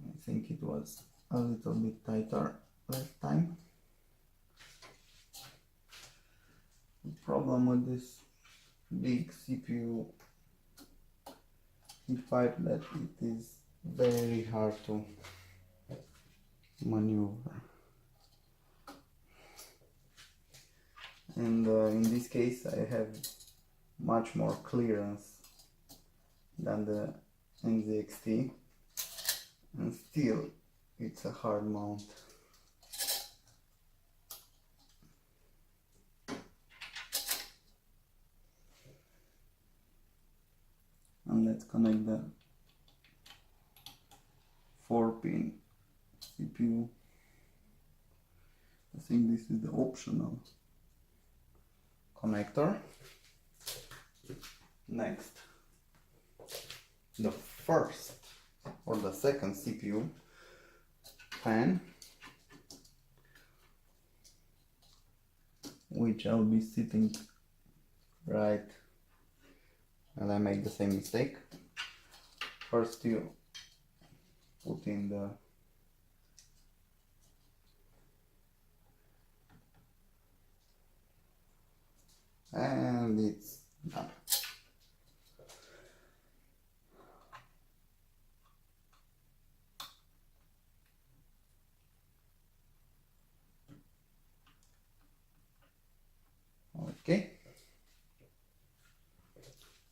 I think it was a little bit tighter last time. The problem with this big CPU heat pipe that it is very hard to maneuver. And in this case I have much more clearance than the NZXT, and still it's a hard mount. And let's connect the 4-pin CPU. I think this is the optional connector. Next, the first or the second CPU fan, which I'll be sitting right, and I make the same mistake. First you put in the and it's done. Okay,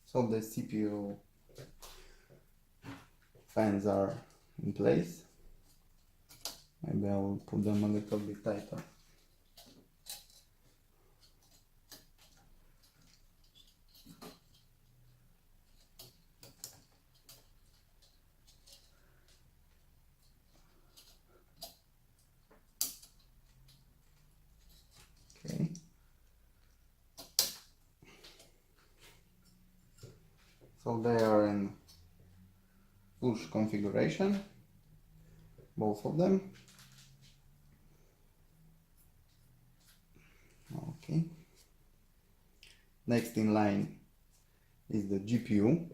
so the CPU fans are in place. Maybe I will put them a little bit tighter. Okay. So they are in push configuration, both of them. Okay. Next in line is the GPU.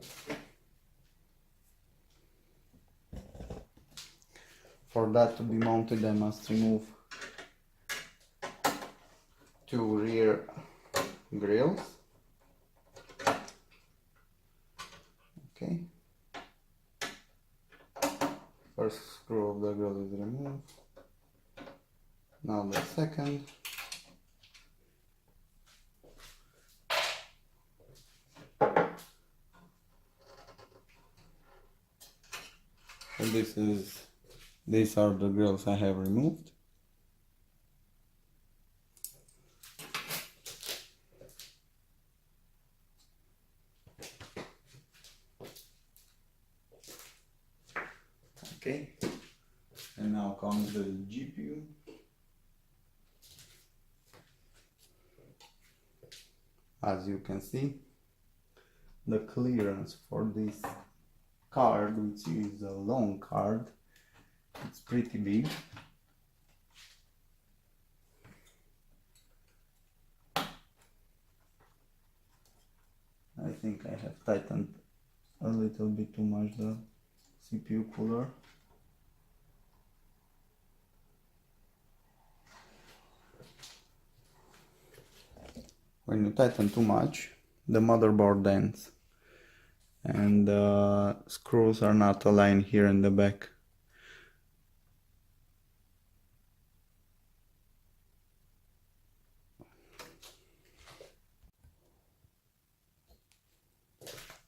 For that to be mounted, I must remove two rear grills. Okay. First screw of the grill is removed. Now the second. So these are the grills I have removed. Okay, and now comes the GPU. As you can see, the clearance for this card, which is a long card, it's pretty big. I think I have tightened a little bit too much the CPU cooler. When you tighten too much, the motherboard bends and the screws are not aligned here in the back.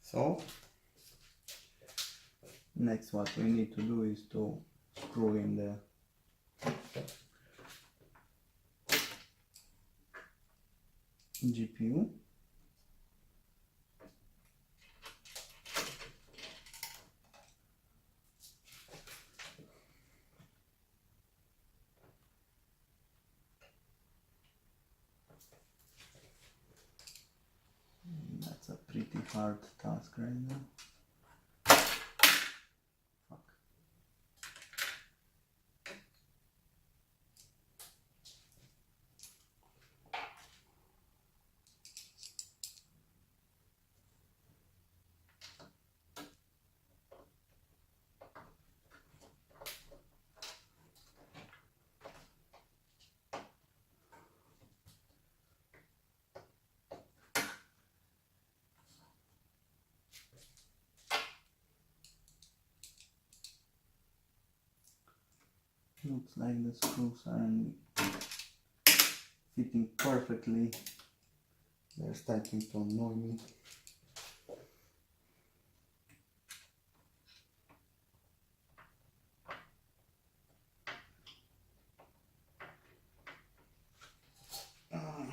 So next what we need to do is to screw in the GPU. That's a pretty hard task right now. Fuck. Looks like the screws aren't fitting perfectly. They're starting to annoy me. Okay.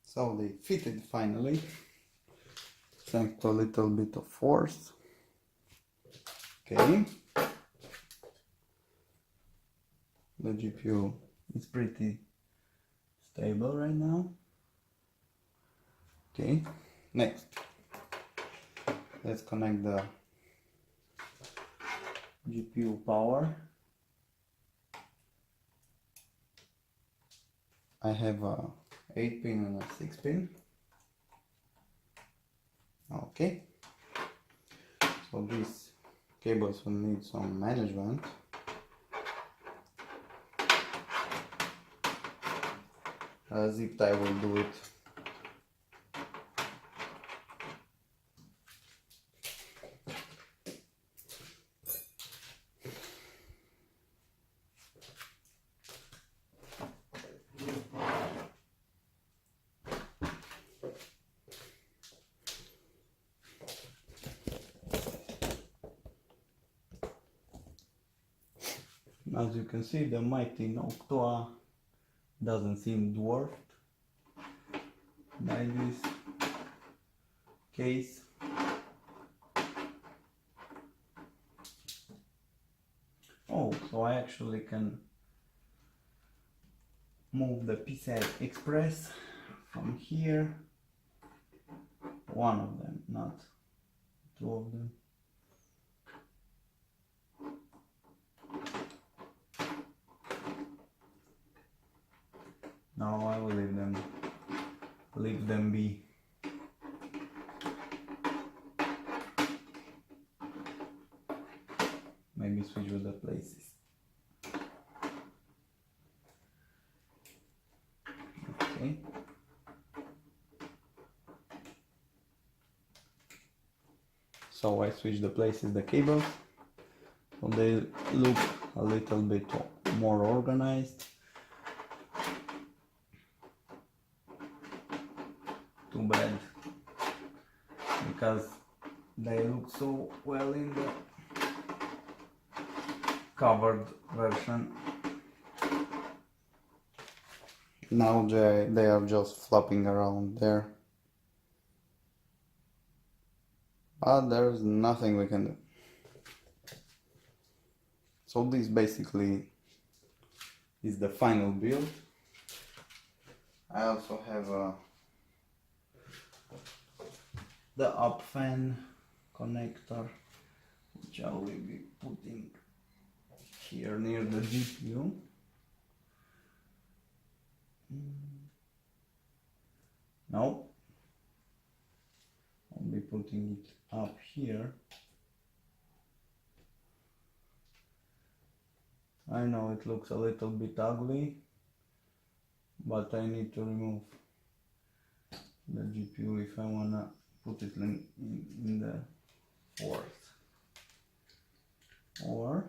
So they fitted finally, thanks to a little bit of force. Okay. The GPU is pretty stable right now. Okay, next, let's connect the GPU power. I have a 8-pin and a 6-pin. Okay, so these cables will need some management. A zip tie will do it. As you can see, the mighty Noctua doesn't seem dwarfed by this case. Oh, so I actually can move the PCI Express from here. One of them, not two of them. No, I will leave them leave them be. Maybe switch with the places. Okay. So I switch the places, the cables, so they look a little bit more organized. Too bad, because they look so well in the covered version. Now they are just flopping around there. But there's nothing we can do. So this basically is the final build. I also have the up fan connector, which I will be putting here near the GPU. No, I'll be putting it up here. I know it looks a little bit ugly, but I need to remove the GPU if I wanna put it in the fourth. Or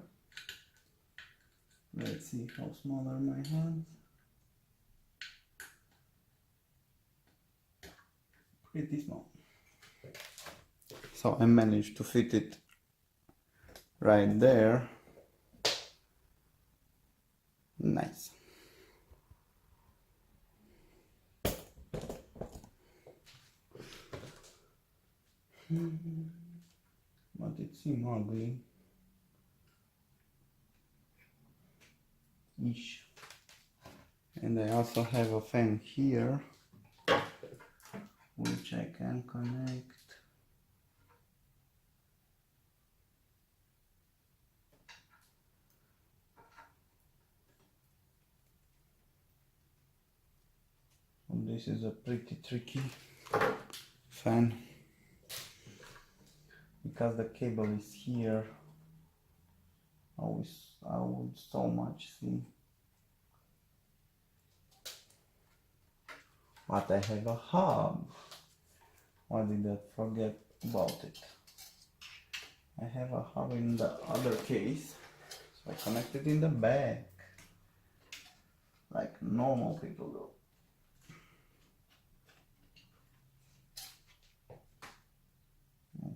let's see how small are my hands. Pretty small. So I managed to fit it right there. Nice. But it seems ugly. Ish. And I also have a fan here, which I can connect. And this is a pretty tricky fan, because the cable is here. I would so much see. But I have a hub. Why did I forget about it? I have a hub in the other case, so I connect it in the back, like normal people do.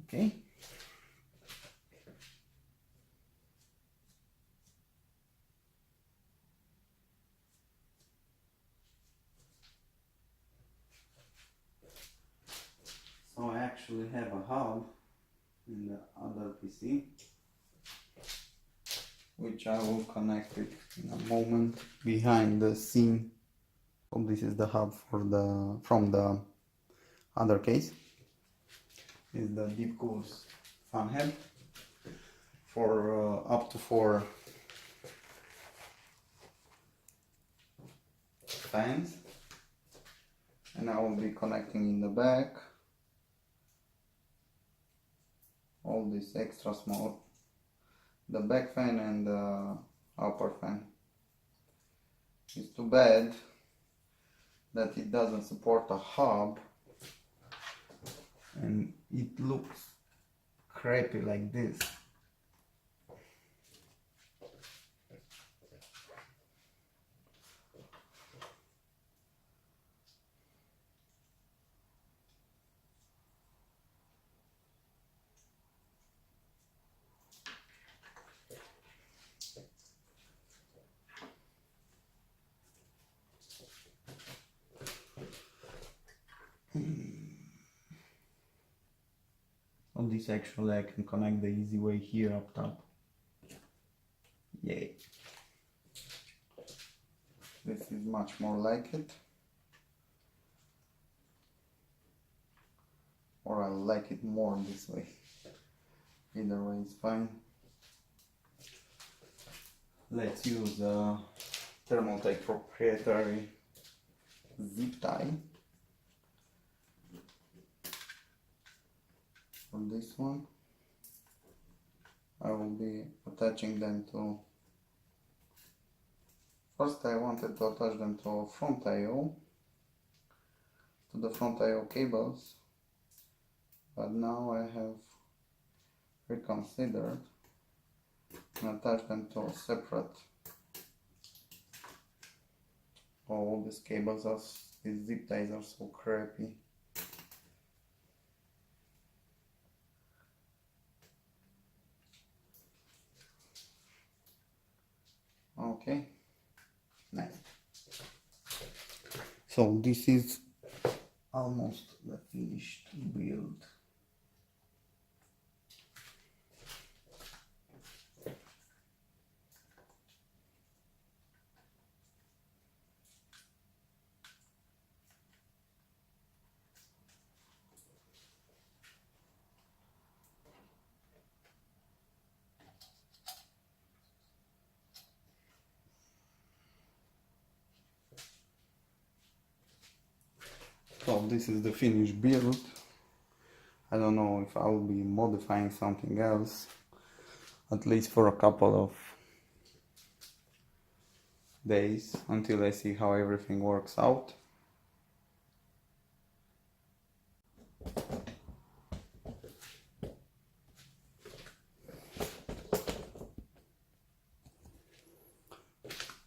Okay. So I actually have a hub in the other PC, which I will connect it in a moment behind the scene. So this is the hub from the other case. This is the Deep Cool's fan head for up to 4 fans, and I will be connecting in the back all this extra small, the back fan and the upper fan. It's too bad that it doesn't support a hub and it looks crappy like this. On this actually I can connect the easy way here up top. Yay. This is much more like it. Or I like it more this way. Either way is fine. Let's use a Thermaltake proprietary zip tie. for this one. I will be attaching them to, first I wanted to attach them to a front I/O, to the front I/O cables, but now I have reconsidered and attach them to a separate. Oh, these cables are, these zip ties are so crappy. Okay, nice. So this is almost the finished build. So this is the finished build. I don't know if I'll be modifying something else, at least for a couple of days, until I see how everything works out.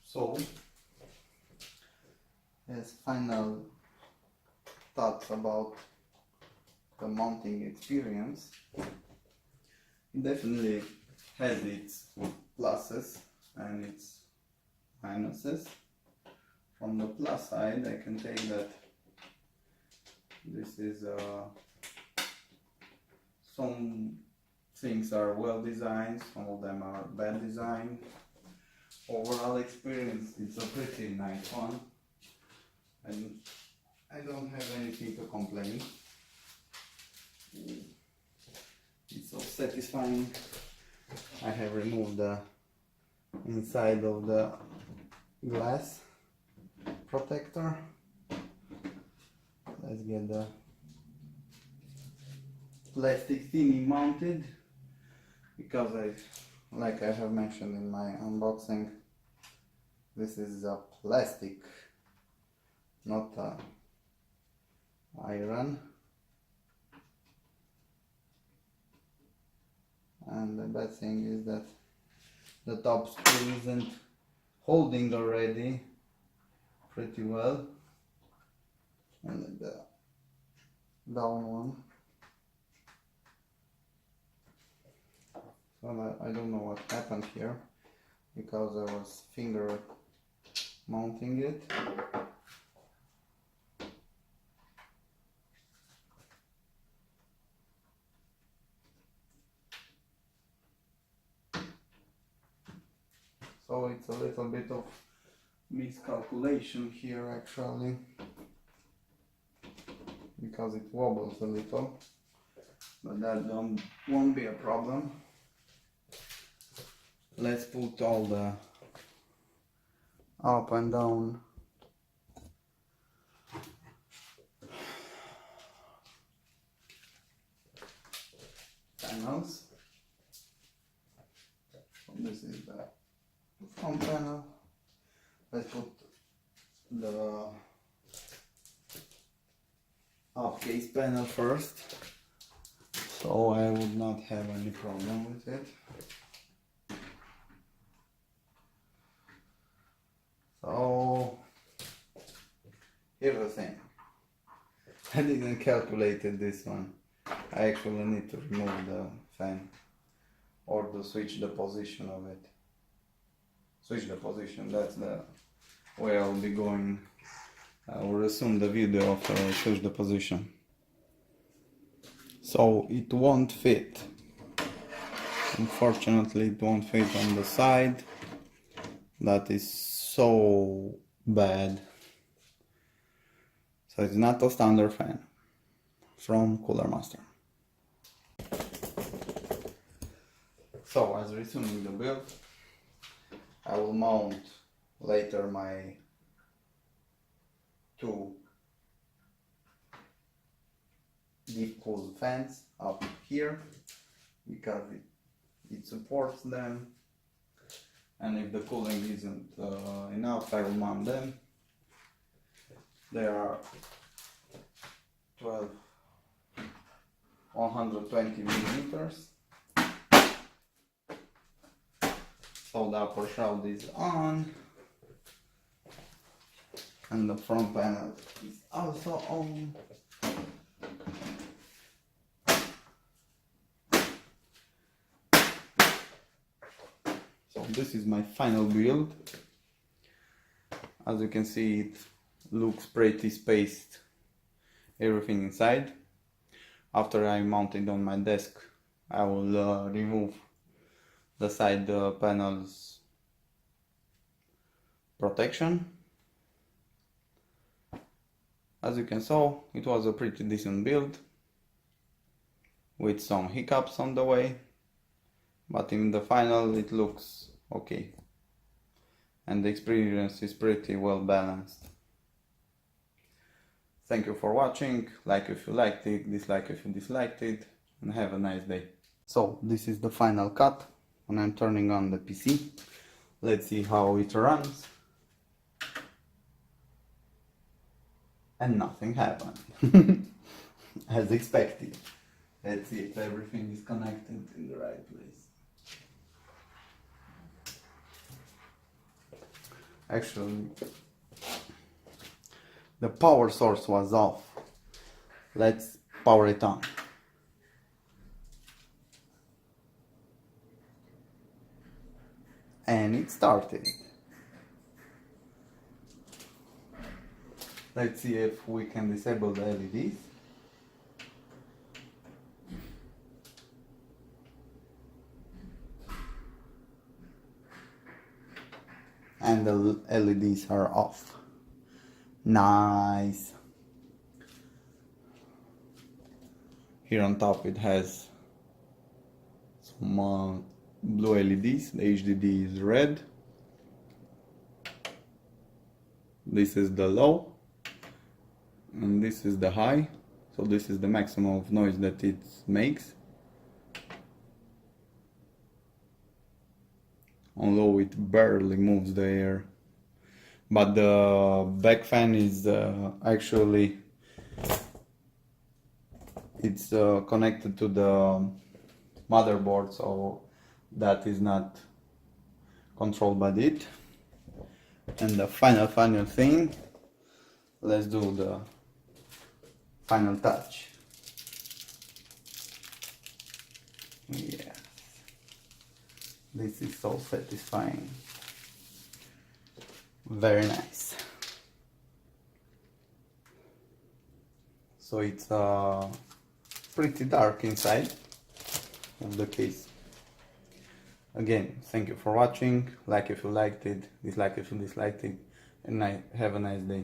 So, as final thoughts about the mounting experience, it definitely has its pluses and its minuses. From the plus side, I can take that this is some things are well designed, some of them are bad designed. Overall experience, it's a pretty nice one, and I don't have anything to complain. It's so satisfying. I have removed the inside of the glass protector. Let's get the plastic thingy mounted, because like I have mentioned in my unboxing, this is a plastic, not a iron. And the bad thing is that the top screw isn't holding already pretty well, and the down one. So I don't know what happened here, because I was finger mounting it. So it's a little bit of miscalculation here actually, because it wobbles a little, but that won't be a problem. Let's put all the up and down panels. So this is the front panel. Let's put the up case panel first, so I would not have any problem with it. So here's the thing, I didn't calculate this one. I actually need to remove the fan, or to switch the position of it. Switch the position, that's the way I'll be going. I will resume the video after I switch the position. So it won't fit. Unfortunately, it won't fit on the side. That is so bad. So it's not a standard fan from Cooler Master. So as resuming the build, I will mount later my two deep cool fans up here because it supports them, and if the cooling isn't enough, I will mount them. They are 120 millimeters. So the upper shroud is on, and the front panel is also on. So this is my final build. As you can see, it looks pretty spaced, everything inside. After I mount it on my desk, I will remove the side panels protection. As you can see, it was a pretty decent build with some hiccups on the way, but in the final it looks okay, and the experience is pretty well balanced. Thank you for watching. Like if you liked it, dislike if you disliked it, and have a nice day. So this is the final cut when I'm turning on the PC. Let's see how it runs. And nothing happened. As expected. Let's see if everything is connected in the right place. Actually, the power source was off. Let's power it on. And it started. Let's see if we can disable the LEDs. And the LEDs are off. Nice. Here on top it has some blue LEDs. The HDD is red. This is the low, and this is the high. So this is the maximum of noise that it makes. On low it barely moves the air, but the back fan is actually it's connected to the motherboard, so that is not controlled by it. And the final thing, let's do the final touch. Yeah. This is so satisfying. Very nice. So it's pretty dark inside of the case. Again, thank you for watching. Like if you liked it, dislike if you disliked it, and have a nice day.